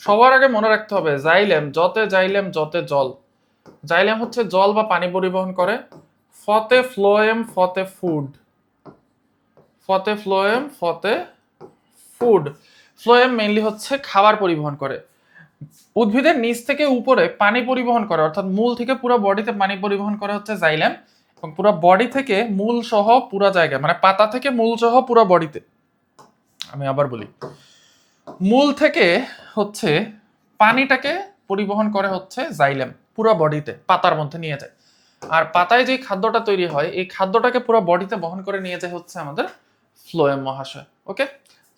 S1: সবার আগে মনে রাখতে হবে, জাইলেম যতে জাইলেম যতে জল। জাইলেম হচ্ছে জল বা পানি পরিবহন করে, ফতে ফ্লোয়েম ফতে ফুড, ফতে ফ্লোয়েম ফতে ফুড। ফ্লোয়েম মেইনলি হচ্ছে খাবার পরিবহন করে, উদ্ভিদের নিচ থেকে উপরে পানি পরিবহন করে, অর্থাৎ মূল থেকে পুরো বডিতে পানি পরিবহন করে হচ্ছে জাইলেম, এবং পুরো বডি থেকে মূল সহ পুরো জায়গায়, মানে পাতা থেকে মূল সহ পুরো বডিতে। আমি আবার বলি, মূল থেকে হচ্ছে পানিটাকে পরিবহন করে হচ্ছে জাইলেম, পুরো বডিতে পাতার মধ্যে নিয়ে যায়। আর পাতায় যে খাদ্যটা তৈরি হয়, এই খাদ্যটাকে পুরো বডিতে বহন করে নিয়ে যায় হচ্ছে আমাদের ফ্লোয়েম মহাশয়। ওকে,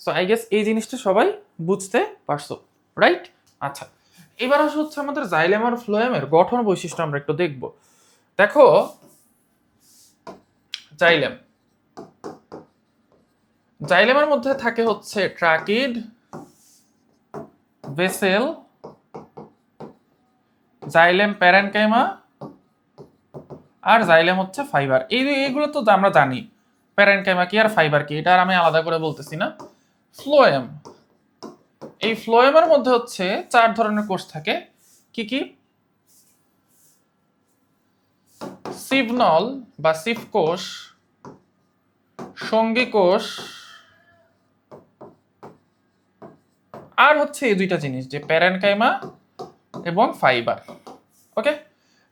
S1: সো আই গেস এই জিনিসটা সবাই বুঝতে পারছো, রাইট? আচ্ছা, এবার আসলে হচ্ছে আমাদের জাইলেম আর ফ্লোয়েমের গঠন বৈশিষ্ট্য আমরা একটু দেখব। দেখো, জাইলেম, জাইলেমের মধ্যে থাকে হচ্ছে ট্রাকিড, ভেসেল, জাইলেম প্যারেনকাইমা, আর জাইলেম হচ্ছে ফাইবার। এইগুলো তো আমরা জানি, প্যারেনকাইমা কি আর ফাইবার কি, এটা আর আমি আলাদা করে বলতেছি না। ফ্লোয়েম, এই ফ্লোয়েমের মধ্যে হচ্ছে 4 ধরনের কোষ থাকে। কি কি? সিভনল বা সিফ কোষ, সঙ্গী কোষ, আর হচ্ছে এই দুইটা জিনিস, যে প্যারেনকাইমা এবং ফাইবার। ওকে,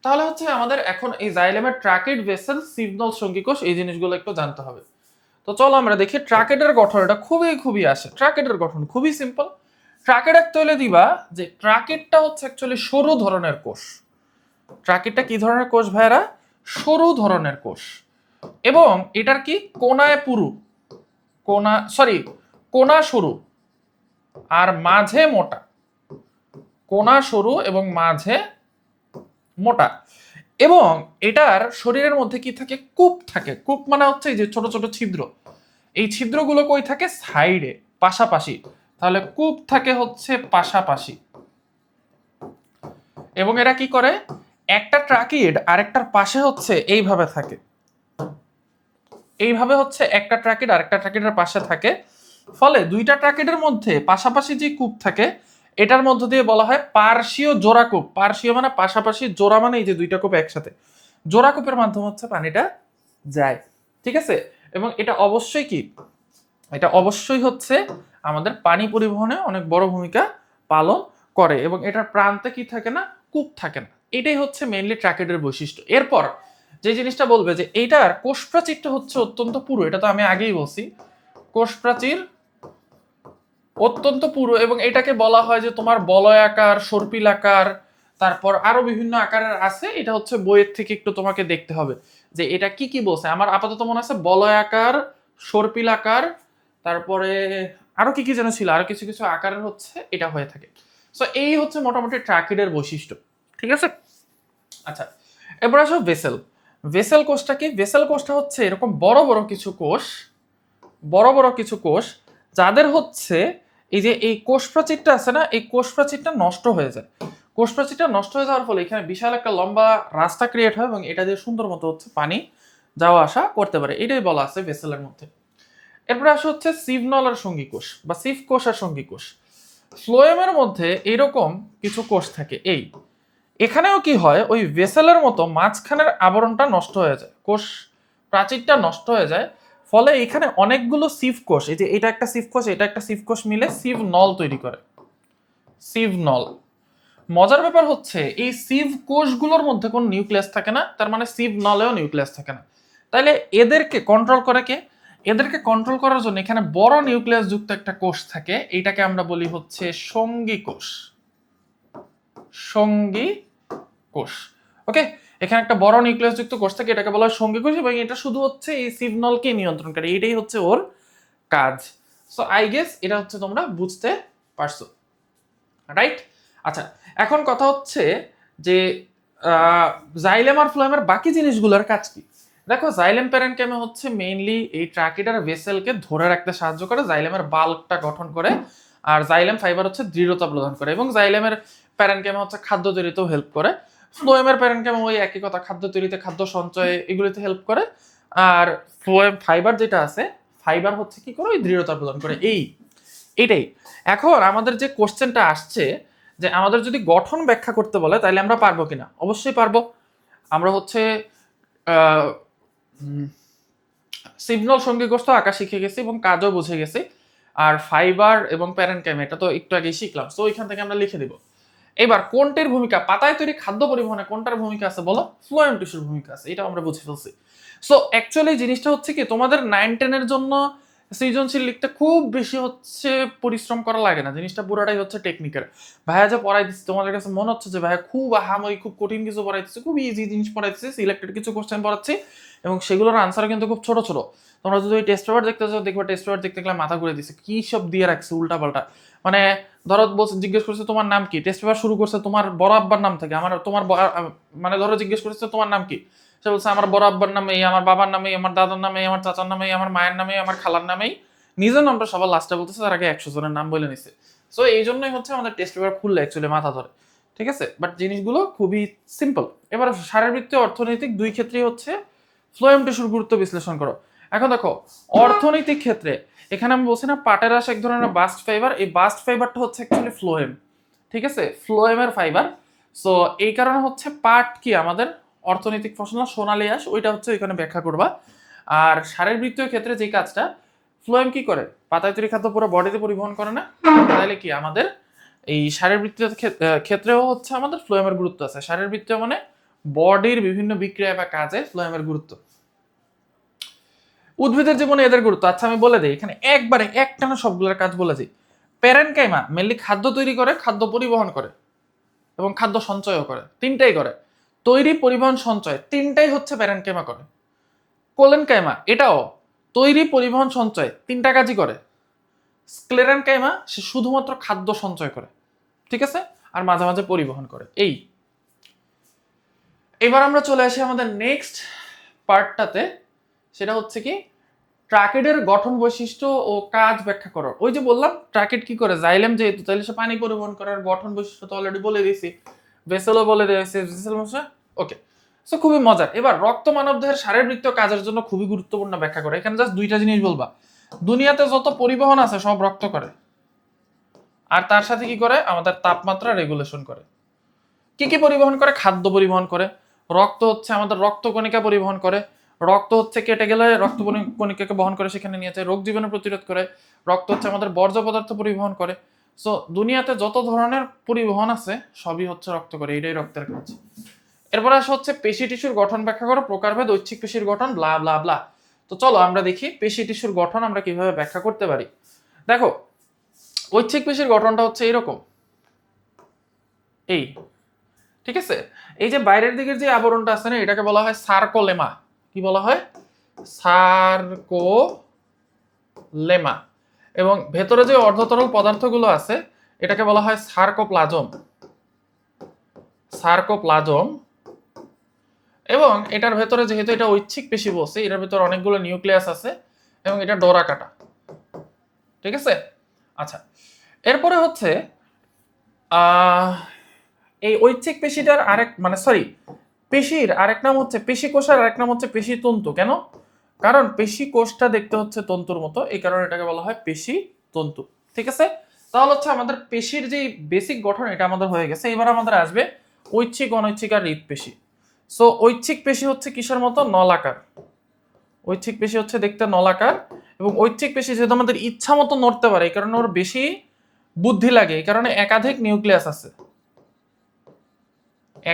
S1: তাহলে হচ্ছে আমাদের এখন এই জাইলেমের ট্রাকিড, ভেসেল, সিভনল, সঙ্গী কোষ এই জিনিসগুলো একটু জানতে হবে। তো চলো আমরা দেখি ট্রাকিডের গঠন। এটা খুবই আসে, ট্রাকিডের গঠন খুবই সিম্পল। ট্রাকিড এক তৈলে দিবা যে ট্রাকিডটা হচ্ছে অ্যাকচুয়ালি সরু ধরনের কোষ। ট্রাকিডটা কি ধরনের কোষ ভাইরা? সরু ধরনের কোষ, এবং এটার কি কোনায় পুরু, কোনা সরু আর মাঝে মোটা, কোনা সরু এবং মাঝে মোটা। এবং এটার শরীরের মধ্যে কি থাকে? কূপ থাকে। কূপ মানে হচ্ছে এই যে ছোট ছোট ছিদ্র, এই ছিদ্রগুলো কই থাকে? সাইডে, পাশাপাশি। তাহলে কূপ থাকে হচ্ছে পাশাপাশি। এবং এরা কি করে? একটা ট্রাকিড আরেকটার পাশে হচ্ছে এইভাবে থাকে, এইভাবে হচ্ছে একটা ট্রাকিড আরেকটা ট্রাকিডের পাশে থাকে। ফলে দুইটা ট্রাকিডের মধ্যে পাশাপাশি যে কূপ থাকে, এটার মধ্য দিয়ে বলা হয় পার্শ্বীয় জোড়া কূপ। পার্শ্বীয় মানে পাশাপাশি, জোড়া মানে এই যে দুইটা কূপ একসাথে, জোড়া কূপের মাধ্যমে হচ্ছে পানিটা যায়। ঠিক আছে, এবং এটা অবশ্যই কি, এটা অবশ্যই হচ্ছে আমাদের পানি পরিবহনে অনেক বড় ভূমিকা পালন করে, এবং এটার প্রান্তে কি থাকে না? কূপ থাকে না। এটাই হচ্ছে মেইনলি ট্রাকিডের বৈশিষ্ট্য। এরপর যে জিনিসটা বলবে যে এইটার কোষ প্রাচীরটা হচ্ছে অত্যন্ত পুরু, এটা তো আমি আগেই বলছি, কোষ প্রাচীর অত্যন্ত পুরু, এবং এটাকে বলা হয় যে তোমার বলয়াকার, সর্পিলাকার, তারপর আরো বিভিন্ন আকারের আছে। এটা হচ্ছে বইয়ের থেকে একটু তোমাকে দেখতে হবে যে এটা কি কি বলছে। আমার আপাতত মনে আছে বলয়াকার, সর্পিলাকার, তারপরে আরো কি কি যেন ছিল, আরো কিছু কিছু আকারের হচ্ছে এটা হয়ে থাকে। সো এই হচ্ছে মোটামুটি ট্রাকিডের বৈশিষ্ট্য। ঠিক আছে, আচ্ছা, এবার আসো ভেসেল। ভেসেল কোষটা কি? ভেসেল কোষটা হচ্ছে এরকম বড় বড় কিছু কোষ, বড় বড় কিছু কোষ, যাদের হচ্ছে এই যে এই কোষ প্রাচীরটা আছে না, এই কোষ প্রাচীরটা নষ্ট হয়ে যায়। কোষ প্রাচীরটা নষ্ট হয়ে যাওয়ার ফলে এখানে বিশাল একটা লম্বা রাস্তা ক্রিয়েট হয়, এবং এটা দিয়ে সুন্দর মতো হচ্ছে পানি যাওয়া আসা করতে পারে। এটাই বলা আছে ভেসেলের মধ্যে। এরপরে আসে হচ্ছে সিভনল আর সঙ্গী কোষ, বা সিফ কোষ আর সঙ্গী কোষ। ফ্লোয়েমের মধ্যে এরকম কিছু কোষ থাকে। এখানেও কি হয়, ওই ভেসেলের মতো মাঝখানের আবরণটা নষ্ট হয়ে যায়, কোষ প্রাচীরটা নষ্ট হয়ে যায়, ফলে এখানে অনেকগুলো সিভ কোষ, এই যে এটা একটা সিভ কোষ, এটা একটা সিভ কোষ মিলে সিভ নল তৈরি করে, সিভ নল। মজার ব্যাপার হচ্ছে এই সিভ কোষগুলোর মধ্যে কোনো নিউক্লিয়াস থাকে না, তার মানে সিভ নলেও নিউক্লিয়াস থাকে না। তাইলে এদেরকে কন্ট্রোল করে কে? এদেরকে কন্ট্রোল করার জন্য এখানে বড় নিউক্লিয়াস যুক্ত একটা কোষ থাকে, এইটাকে আমরা বলি হচ্ছে সঙ্গী কোষ, সঙ্গী কোষ। ওকে, এখানে একটা বড় নিউক্লিয়াস যুক্ত কোষ থাকে, এটাকে বলা হয় সঙ্গী কোষ, এবং এটা শুধু হচ্ছে এই সিগন্যালকে নিয়ন্ত্রণ করে, এটাই হচ্ছে ওর কাজ। সো আই গেস এটা হচ্ছে তোমরা বুঝতে পারছো, রাইট? আচ্ছা, এখন কথা হচ্ছে যে জাইলেম আর ফ্লোয়েমের বাকি জিনিসগুলোর কাজ কি? দেখো, জাইলেম প্যারেনকাইমা হচ্ছে মেইনলি এই ট্রাকিডার ভেসেলকে ধরে রাখতে সাহায্য করে, জাইলেমের বাল্কটা গঠন করে, আর জাইলেম ফাইবার হচ্ছে দৃঢ়তা প্রদান করে, এবং জাইলেমের প্যারেনকাইমা হচ্ছে খাদ্য তৈরিতেও হেল্প করে। ফ্লোয়েমের প্যারেনকাইমা ওই একই কথা, খাদ্য তৈরিতে, খাদ্য সঞ্চয়ে, এগুলিতে হেল্প করে। আর ফ্লোয়েম ফাইবার যেটা আছে, ফাইবার হচ্ছে কি করে, ওই দৃঢ়তা প্রদান করে। এইটাই। এখন আমাদের যে কোশ্চেনটা আসছে যে আমাদের যদি গঠন ব্যাখ্যা করতে বলে তাহলে আমরা পারবো কিনা? অবশ্যই পারবো। আমরা হচ্ছে সিগন্যাল সঙ্গী কোষ তো আঁকা শিখে গেছি এবং কাজও বুঝে গেছি, আর ফাইবার এবং প্যারেনকাইমা এটা তো একটু আগে শিখলাম, তো ওইখান থেকে আমরা লিখে দিব। এবার কোনটির ভূমিকা, পাতায় তৈরি খাদ্য পরিবহনে কোনটার ভূমিকা আছে বলো? ফ্লোয়েম টিস্যুর ভূমিকা আছে, এটা আমরা বুঝে ফেলছি। সো অ্যাকচুয়ালি জিনিসটা হচ্ছে কি, তোমাদের 9-10 এর জন্য সৃজনশীল লিখতে খুব বেশি হচ্ছে পরিশ্রম করা লাগে না, জিনিসটা পুরোটাই হচ্ছে টেকনিক্যাল। ভাইয়া যা পড়াই দিচ্ছে তোমাদের কাছে মনে হচ্ছে যে ভাইয়া খুব আহামরি খুব কঠিন কিছু পড়াইতেছে, খুব ইজি জিনিস পড়াইতেছে, সিলেক্টেড কিছু কোশ্চেন পড়াচ্ছি, এবং সেগুলোর আনসার কিন্তু খুব ছোট ছোট। তোমরা যদি ওই টেস্ট পেপার দেখতে চাও, দেখবে টেস্ট পেপার দেখতে গেলে মাথা ঘুরে দিচ্ছে, কি সব দিয়ে রাখছে উল্টা পাল্টা। মানে ধরো বলছে, জিজ্ঞেস করছে তোমার নাম কি, টেস্ট পেপার শুরু করছে তোমার বড় আব্বার নাম থেকে, মানে ধরো জিজ্ঞেস করছে তোমার নাম কি, সে বলছে আমার বড় আব্বার নামেই, আমার বাবার নামেই, আমার দাদার নামেই, আমার চাচার নামেই, আমার মায়ের নামেই, আমার খালার নামেই, নিজের নামটা সবার লাস্টে বলতেছে, তার আগে 100 জনের নাম বলে নিছে। সো এই জন্যই হচ্ছে আমাদের টেস্ট পেপার খুললে অ্যাকচুয়ালি মাথা ধরে, ঠিক আছে? বাট জিনিসগুলো খুবই সিম্পল। এবার শারীরবৃত্তীয় অর্থনৈতিক দুই ক্ষেত্রেই হচ্ছে ফ্লোয়েম টিস্যুর গুরুত্ব বিশ্লেষণ করো। এখন দেখো, অর্থনৈতিক ক্ষেত্রে এখানে আমি বলছি না পাটেরাস এক ধরনের বাস্ট ফাইবার, এই বাস্ট ফাইবারটা হচ্ছে অ্যাকচুয়ালি ফ্লোয়েম, ঠিক আছে? ফ্লোয়েমের ফাইবার। সো এই কারণে হচ্ছে পাট কি আমাদের অর্থনৈতিক ফসল না, সোনালী আঁশ, ওইটা হচ্ছে এখানে ব্যাখ্যা করবা। আর শারীরবৃত্তীয় ক্ষেত্রে যে কাজটা ফ্লোয়েম কি করে, পাতায় তৈরি খাদ্য পুরো বডিতে পরিবহন করে না, তাহলে কি আমাদের এই শারীরবৃত্তীয় ক্ষেত্রেও হচ্ছে আমাদের ফ্লোয়েমের গুরুত্ব আছে। শারীরবৃত্তীয় মানে বডির বিভিন্ন বিক্রিয়া বা কাজে ফ্লোয়েমের গুরুত্ব। উদ্ভিদের জীবনে এদের গুরুত্ব আচ্ছা আমি বলে দিই, এখানে একবারে একটানা সবগুলোর কাজ বলে দিই। প্যারেনকাইমা মেনলি খাদ্য তৈরি করে, খাদ্য পরিবহন করে, এবং খাদ্য সঞ্চয়ও করে, তিনটাই করে। তৈরি, পরিবহন, সঞ্চয় তিনটাই হচ্ছে প্যারেনকাইমা করে। কোলেনকাইমা এটাও তৈরি, পরিবহন, সঞ্চয় তিনটা কাজই করে। স্ক্লেরেনকাইমা সে শুধুমাত্র খাদ্য সঞ্চয় করে, ঠিক আছে, আর মাঝে মাঝে পরিবহন করে। এবার আমরা চলে আসি আমাদের নেক্সট পার্টটাতে, সেটা হচ্ছে কি ট্রাকিডের গঠন বৈশিষ্ট্য ও কাজ ব্যাখ্যা করো। ওই যে বললাম ট্রাকিড কি করে, জাইলেম যেহেতু, তাহলে সে পানি পরিবহন করার গঠন বৈশিষ্ট্য তো অলরেডি বলে দিয়েছি, ভেসেলও বলে দিয়েছি, ভেসেল মশা। ওকে, সো খুবই মজার। এবার রক্ত মানবদেহের শারীরবৃত্তীয় কাজের জন্য খুবই গুরুত্বপূর্ণ ব্যাখ্যা করে। এখানে জাস্ট দুইটা জিনিস বলবা, দুনিয়াতে যত পরিবহন আছে সব রক্ত করে, আর তার সাথে কি করে, আমাদের তাপমাত্রা রেগুলেশন করে। কি কি পরিবহন করে? খাদ্য পরিবহন করে, রক্ত হচ্ছে আমাদের রক্তকণিকা পরিবহন করে, রক্ত হচ্ছে কেটে গেলে রক্ত কণিকাকে বহন করে সেখানে নিয়ে যায়, রোগ জীবাণু প্রতিরোধ করে, রক্ত হচ্ছে আমাদের বর্জ্য পদার্থ পরিবহন করে। সো দুনিয়াতে যত ধরনের পরিবহন আছে সবই হচ্ছে রক্ত করে, এটাই রক্তের কাজ। এরপর আসে হচ্ছে পেশি টিস্যুর গঠন ব্যাখ্যা করো, প্রকারভেদ, ঐচ্ছিক পেশির গঠন, ব্লা ব্লা ব্লা। তো চলো আমরা দেখি পেশি টিস্যুর গঠন আমরা কিভাবে ব্যাখ্যা করতে পারি। দেখো, ঐচ্ছিক পেশির গঠনটা হচ্ছে এরকম, ঠিক আছে? এই যে বাইরের দিকের যে আবরণটা আছে না, এটাকে বলা হয় সার্কোলেমা। কি বলা হয়? সার্কোলেমা। এবং ভেতরে যে অর্ধতরল পদার্থগুলো আছে এটাকে বলা হয় সার্কোপ্লাজম। সার্কোপ্লাজম। এবং এটার ভেতরে যেহেতু এটা ঐচ্ছিক পেশি বলছে, এটার ভেতরে অনেকগুলো নিউক্লিয়াস আছে এবং এটা ডোরা কাটা, ঠিক আছে? আচ্ছা, এরপরে হচ্ছে এই ঐচ্ছিক পেশিটার আরেক মানে পেশির আরেক নাম হচ্ছে পেশি কোষ, আর আরেক নাম হচ্ছে পেশি তন্তু। কেন? কারণ পেশি কোষটা দেখতে হচ্ছে তন্তুর মতো, এই কারণে এটাকে বলা হয় পেশি তন্তু, ঠিক আছে? তাহলে হচ্ছে আমাদের পেশির যে বেসিক গঠন এটা আমাদের হয়ে গেছে। এবার আমাদের আসবে ঐচ্ছিক, অনৈচ্ছিক আর হৃৎপেশি। সো ঐচ্ছিক পেশি হচ্ছে কিসের মতো? নলাকার। ঐচ্ছিক পেশি হচ্ছে দেখতে নলাকার, এবং ঐচ্ছিক পেশি যেহেতু আমাদের ইচ্ছা মতো নড়তে পারে, এই কারণে ওর বেশি বুদ্ধি লাগে, এই কারণে একাধিক নিউক্লিয়াস আছে,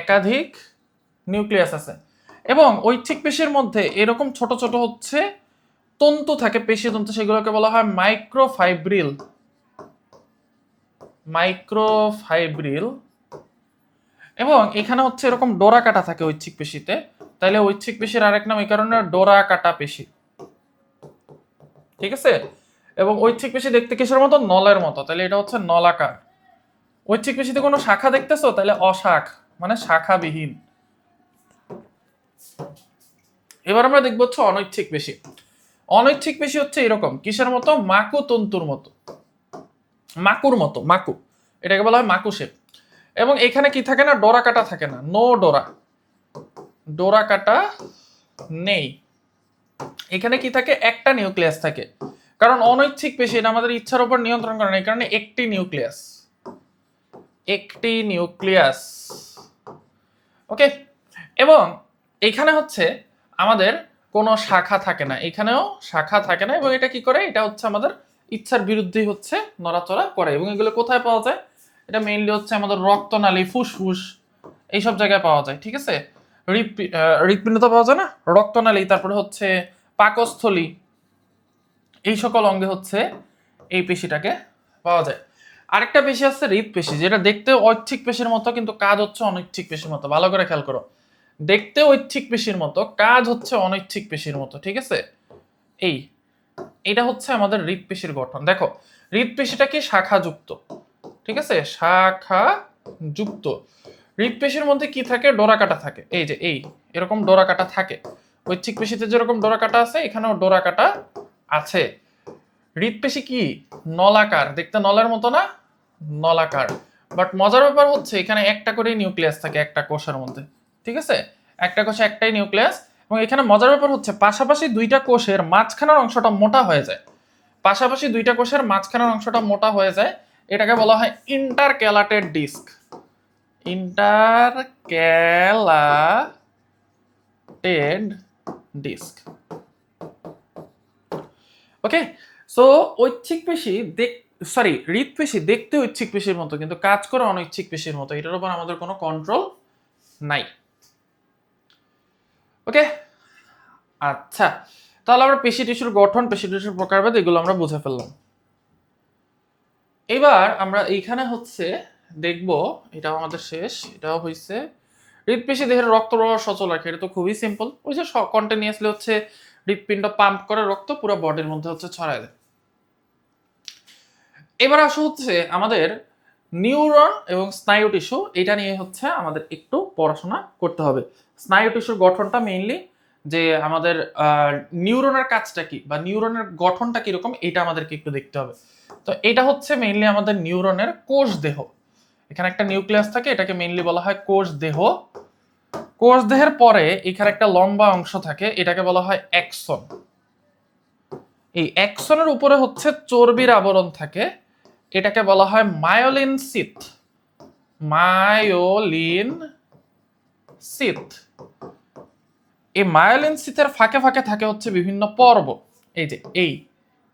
S1: একাধিক নিউক্লিয়াস আছে। এবং ঐচ্ছিক পেশির মধ্যে এরকম ছোট ছোট হচ্ছে তন্তু থাকে, পেশি তন্তু, সেগুলোকে বলা হয় মাইক্রোফাইব্রিল, মাইক্রোফাইব্রিল। এবং এখানে হচ্ছে এরকম ডোরা কাটা থাকে ঐচ্ছিক পেশিতে, তাইলে ঐচ্ছিক পেশির আরেক নাম এই কারণে ডোরা কাটা পেশি, ঠিক আছে। এবং ঐচ্ছিক পেশি দেখতে কিসের মতো? নলের মতো, তাহলে এটা হচ্ছে নলাকার। ঐচ্ছিক পেশিতে কোনো শাখা দেখতেছো? তাহলে অশাখ, মানে শাখাবিহীন। এবার আমরা দেখবো হচ্ছে অনৈচ্ছিক পেশি। অনৈচ্ছিক পেশি হচ্ছে এরকম, কিসের মতো? মাকু তন্তুর মতো, মাকুর মতো, মাকু, এটাকে বলা হয় মাকু শেপ। এবং এখানে কি থাকে না? ডোরা কাটা থাকে না, নো ডোরা, ডোরা কাটা নেই। এখানে কি থাকে? একটা নিউক্লিয়াস থাকে, কারণ অনৈচ্ছিক পেশি এটা আমাদের ইচ্ছার উপর নিয়ন্ত্রণ করে না, এই কারণে একটি নিউক্লিয়াস, একটি নিউক্লিয়াস। ওকে। এবং এখানে হচ্ছে আমাদের কোনো শাখা থাকে না, এখানেও শাখা থাকে না। এবং এটা কি করে? এটা হচ্ছে আমাদের ইচ্ছার বিরুদ্ধেই হচ্ছে নড়াচড়া করে। এবং এগুলো কোথায় পাওয়া যায়? এটা মেইনলি হচ্ছে আমাদের রক্তনালী, ফুসফুস, এইসব জায়গায় পাওয়া যায়, ঠিক আছে। হৃৎপিণ্ড তো পাওয়া যায় না, রক্তনালী, তারপরে হচ্ছে পাকস্থলী, এই সকল অঙ্গে হচ্ছে এই পেশিটাকে পাওয়া যায়। আরেকটা পেশি আছে হৃৎপেশি, যেটা দেখতে ঐচ্ছিক পেশির মতো কিন্তু কাজ হচ্ছে অনৈচ্ছিক পেশির মতো। ভালো করে খেয়াল করো, দেখতে ঐচ্ছিক পেশির মতো, কাজ হচ্ছে অনৈচ্ছিক পেশির মতো, ঠিক আছে। এটা হচ্ছে আমাদের হৃৎপেশির গঠন। দেখো, হৃৎপেশিটা কি? শাখাযুক্ত, ঠিক আছে, শাখা যুক্ত। হৃৎপেশির মধ্যে কি থাকে? ডোরা কাটা থাকে, এই যে এরকম ডোরা কাটা থাকে। ঐচ্ছিক পেশিতে যেরকম ডোরা কাটা আছে, এখানেও ডোরা কাটা আছে। হৃৎপেশি কি? নলাকার, দেখতে নলের মতো না? নলাকার। বাট মজার ব্যাপার হচ্ছে এখানে একটা করেই নিউক্লিয়াস থাকে একটা কোষের মধ্যে, ঠিক আছে, একটা কোষে একটাই নিউক্লিয়াস। এবং এখানে মজার ব্যাপার হচ্ছে পাশাপাশি দুইটা কোষের মাঝখানের অংশটা মোটা হয়ে যায়, পাশাপাশি দুইটা কোষের মাঝখানের অংশটা মোটা হয়ে যায়, এটাকে বলা হয় ইন্টারক্যালাটেড ডিস্ক, ইন্টারক্যালাটেড ডিস্ক। ওকে। সো ঐচ্ছিক পেশি হৃৎপেশি দেখতে ঐচ্ছিক পেশির মতো কিন্তু কাজ করে অনৈচ্ছিক পেশির মতো, এটার উপর আমাদের কোনো কন্ট্রোল নাই। ওকে, আচ্ছা, তাহলে আমরা পেশি টিস্যুর গঠন, পেশি টিস্যুর প্রকারভেদ এগুলো আমরা বুঝে ফেললাম। এবার আমরা এইখানে হচ্ছে দেখব, এটাও আমাদের শেষ, এটাও হয়েছে। হৃৎপেশি দেহের রক্ত প্রবাহ সচল রাখে, এটা তো খুবই সিম্পল, ওই যে কন্টিনিউয়াসলি হচ্ছে হৃৎপিণ্ড পাম্প করে রক্ত পুরো বডির মধ্যে হচ্ছে ছড়ায় দেয়। এবার আসো হচ্ছে আমাদের নিউরন এবং স্নায়ু টিস্যু, এটা নিয়ে হচ্ছে আমাদের একটু পড়াশোনা করতে হবে। স্নায়ু টিস্যুর গঠনটা মেইনলি যে আমাদের নিউরনের কাজটা কি বা নিউরনের গঠনটা কিরকম, এটা আমাদেরকে একটু দেখতে হবে। তো এটা হচ্ছে মেইনলি আমাদের নিউরনের কোষ দেহ, এখানে একটা নিউক্লিয়াস থাকে, এটাকে মেইনলি বলা হয় কোষ দেহ। কোষ দেহের পরে এখানে একটা লম্বা অংশ থাকে, এটাকে বলা হয় অ্যাক্সন। এই অ্যাক্সনের উপরে হচ্ছে চর্বির আবরণ থাকে, এটাকে বলা হয় মায়োলিন সিথ, মায়োলিন সিথ। এই মায়োলিন সিথের ফাঁকে ফাঁকে থাকে হচ্ছে বিভিন্ন পর্ব, এই যে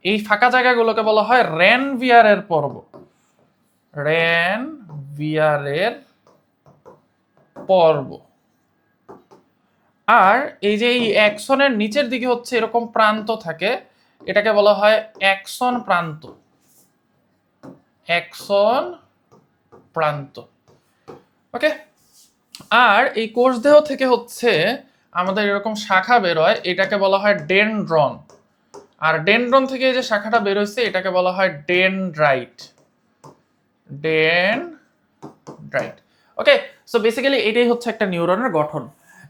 S1: এই ফাঁকা জায়গাগুলোকে বলা হয় রেনভিয়ারের পর্ব, রেনভিয়ারের পর্ব। আর এই যে এই অ্যাক্সনের নিচের দিকে হচ্ছে এরকম প্রান্ত থাকে, এটাকে বলা হয় অ্যাক্সন প্রান্ত, অ্যাক্সন প্রান্ত। ওকে। আর এই কোষ দেহ থেকে হচ্ছে আমাদের এরকম শাখা বের হয়, এটাকে বলা হয় ডেনড্রন। আর ডেনড্রন থেকে এই যে শাখাটা বের হয়েছে, এটাকে বলা হয় ডেনড্রাইট, ডেনড্রাইট। ওকে। সো বেসিক্যালি এটাই হচ্ছে একটা নিউরনের গঠন।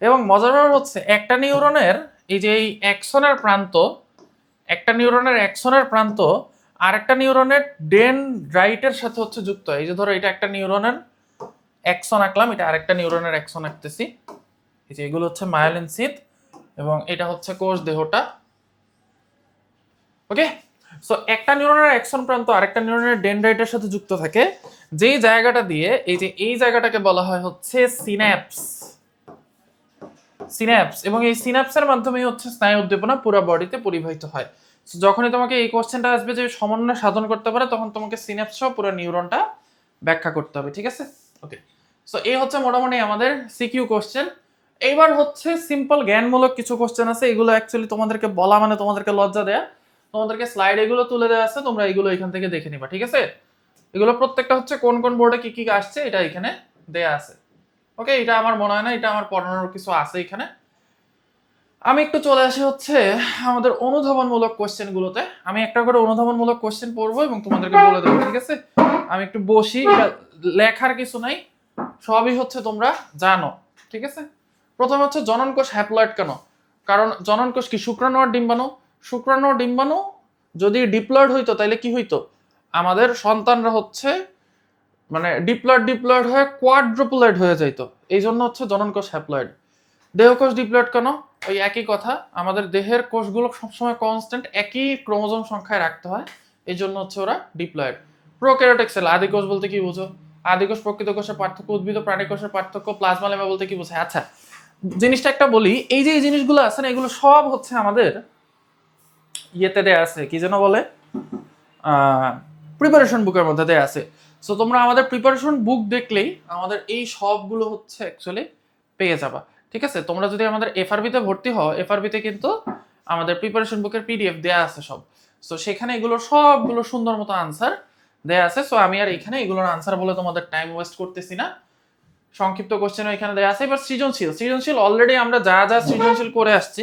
S1: এবং মজার ব্যাপার হচ্ছে একটা নিউরনের এই যে এই অ্যাক্সনের প্রান্ত, একটা নিউরনের অ্যাক্সনের প্রান্ত আরেকটা নিউরনের ডেনড্রাইটের সাথে হচ্ছে যুক্ত। এই যে ধরো এটা একটা নিউরনের অ্যাক্সন আঁকলাম, এটা আরেকটা নিউরনের অ্যাক্সন আঁকতেছি, এই যে এগুলো হচ্ছে মায়োলিন সিথ এবং এটা হচ্ছে কোষ দেহটা। ওকে। সো একটা নিউরনের অ্যাক্সন প্রান্ত আরেকটা নিউরনের ডেনড্রাইটের সাথে যুক্ত থাকে, যেই জায়গাটা দিয়ে এই যে এই জায়গাটাকে বলা হয় হচ্ছে সিন্যাপস, সিন্যাপস, এবং এই সিন্যাপসের মাধ্যমেই হচ্ছে স্নায়ু উদ্দীপনা পুরো বডিতে পরিবাহিত হয়। So, যখনই তোমাকে এই কোশ্চেনটা আসবে যে সমন্বয় সাধন করতে পারে, তখন তোমাকে সিন্যাপস সহ পুরো নিউরনটা ব্যাখ্যা করতে হবে, ঠিক আছে? ওকে, সো এই হচ্ছে মোটামুটি আমাদের সিকিউ কোশ্চেন। এইবার হচ্ছে সিম্পল জ্ঞানমূলক কিছু কোশ্চেন আছে, এগুলো অ্যাকচুয়ালি তোমাদেরকে বলা মানে তোমাদেরকে লজ্জা দেয়া। তোমাদেরকে স্লাইড এগুলো তুলে দেওয়া আছে, তোমরা এগুলো এখান থেকে দেখে নিবা, ঠিক আছে? এগুলো প্রত্যেকটা হচ্ছে কোন কোন বোর্ডে কি কি আসছে এটা এখানে দেয়া আছে। ওকে, এটা আমার মনে হয় না এটা আমার পড়ানোর কিছু আছে এখানে। আমি একটু চলে আসি হচ্ছে আমাদের অনুধাবনমূলক কোশ্চেন গুলোতে। আমি একটা করে অনুধাবনমূলক কোশ্চেন পড়বো এবং তোমাদেরকে বলে দেবো, ঠিক আছে? আমি একটু বসি, লেখার কিছু নাই, সবই হচ্ছে তোমরা জানো, ঠিক আছে? প্রথমে হচ্ছে জননকোষ হ্যাপ্লয়েড কেন? কারণ জননকোষ কি শুক্রাণু আর ডিম্বাণু? শুক্রাণু আর ডিম্বাণু যদি ডিপ্লয়েড হইতো তাহলে কি হইতো? আমাদের সন্তানরা হচ্ছে মানে ডিপ্লয়েড হয়ে কোয়াড্রুপ্লয়েড হয়ে যাইতো। এই জন্য হচ্ছে জননকোষ হ্যাপ্লয়েড। দেহকোষ ডিপ্লয়েড কেন? ওই একই কথা, আমাদের দেহের কোষগুলো সবসময় কনস্ট্যান্ট একই ক্রোমোজোম সংখ্যায় রাখতে হয়, এই জন্য হচ্ছে ওরা ডিপ্লয়েড। প্রোক্যারিওটিক সেল, আদি কোষ বলতে কি বুঝো? আদি কোষ প্রকৃত কোষের পার্থক্য, উদ্ভিদ প্রাণী কোষের পার্থক্য, প্লাজমা লেমা বলতে কি বোঝায়? আচ্ছা, জিনিসটা একটা বলি, এই যে এই জিনিসগুলো আছে না, এগুলো সব হচ্ছে আমাদের ইয়েতে দেয়া আছে, কি যেন বলে, প্রিপারেশন বুকের মধ্যে দেয়া আছে। সো তোমরা আমাদের প্রিপারেশন বুক দেখলেই আমাদের এই সবগুলো হচ্ছে অ্যাকচুয়ালি পেয়ে যাবা, ঠিক আছে? তোমরা যদি আমাদের এফআরবিতে ভর্তি হও, এফআরবিতে কিন্তু আমাদের প্রিপারেশন বুকের পিডিএফ দেয়া আছে সব। সো সেখানে এগুলো সবগুলো সুন্দর মতো আনসার দেয়া আছে। সো আমি আর এখানে এগুলোর আনসার বলে তোমাদের টাইম ওয়েস্ট করতেছি না। সংক্ষিপ্ত কোশ্চেনও এখানে দেয়া আছে। এবার সৃজনশীল অলরেডি আমরা যা যা সৃজনশীল করে আসছি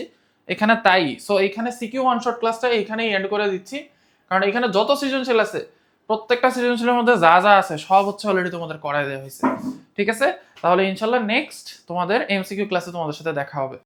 S1: এখানে তাই। সো এখানে সিকিউ ওয়ান শট ক্লাসটা এখানেই এন্ড করে দিচ্ছি, কারণ এখানে যত সৃজনশীল আছে প্রত্যেকটা সৃজনশীলের মধ্যে যা যা আছে সব হচ্ছে অলরেডি তোমাদের করাই দেওয়া হয়েছে, ঠিক আছে? তাহলে ইনশাল্লাহ নেক্সট তোমাদের এমসিকিউ ক্লাসে তোমাদের সাথে দেখা হবে।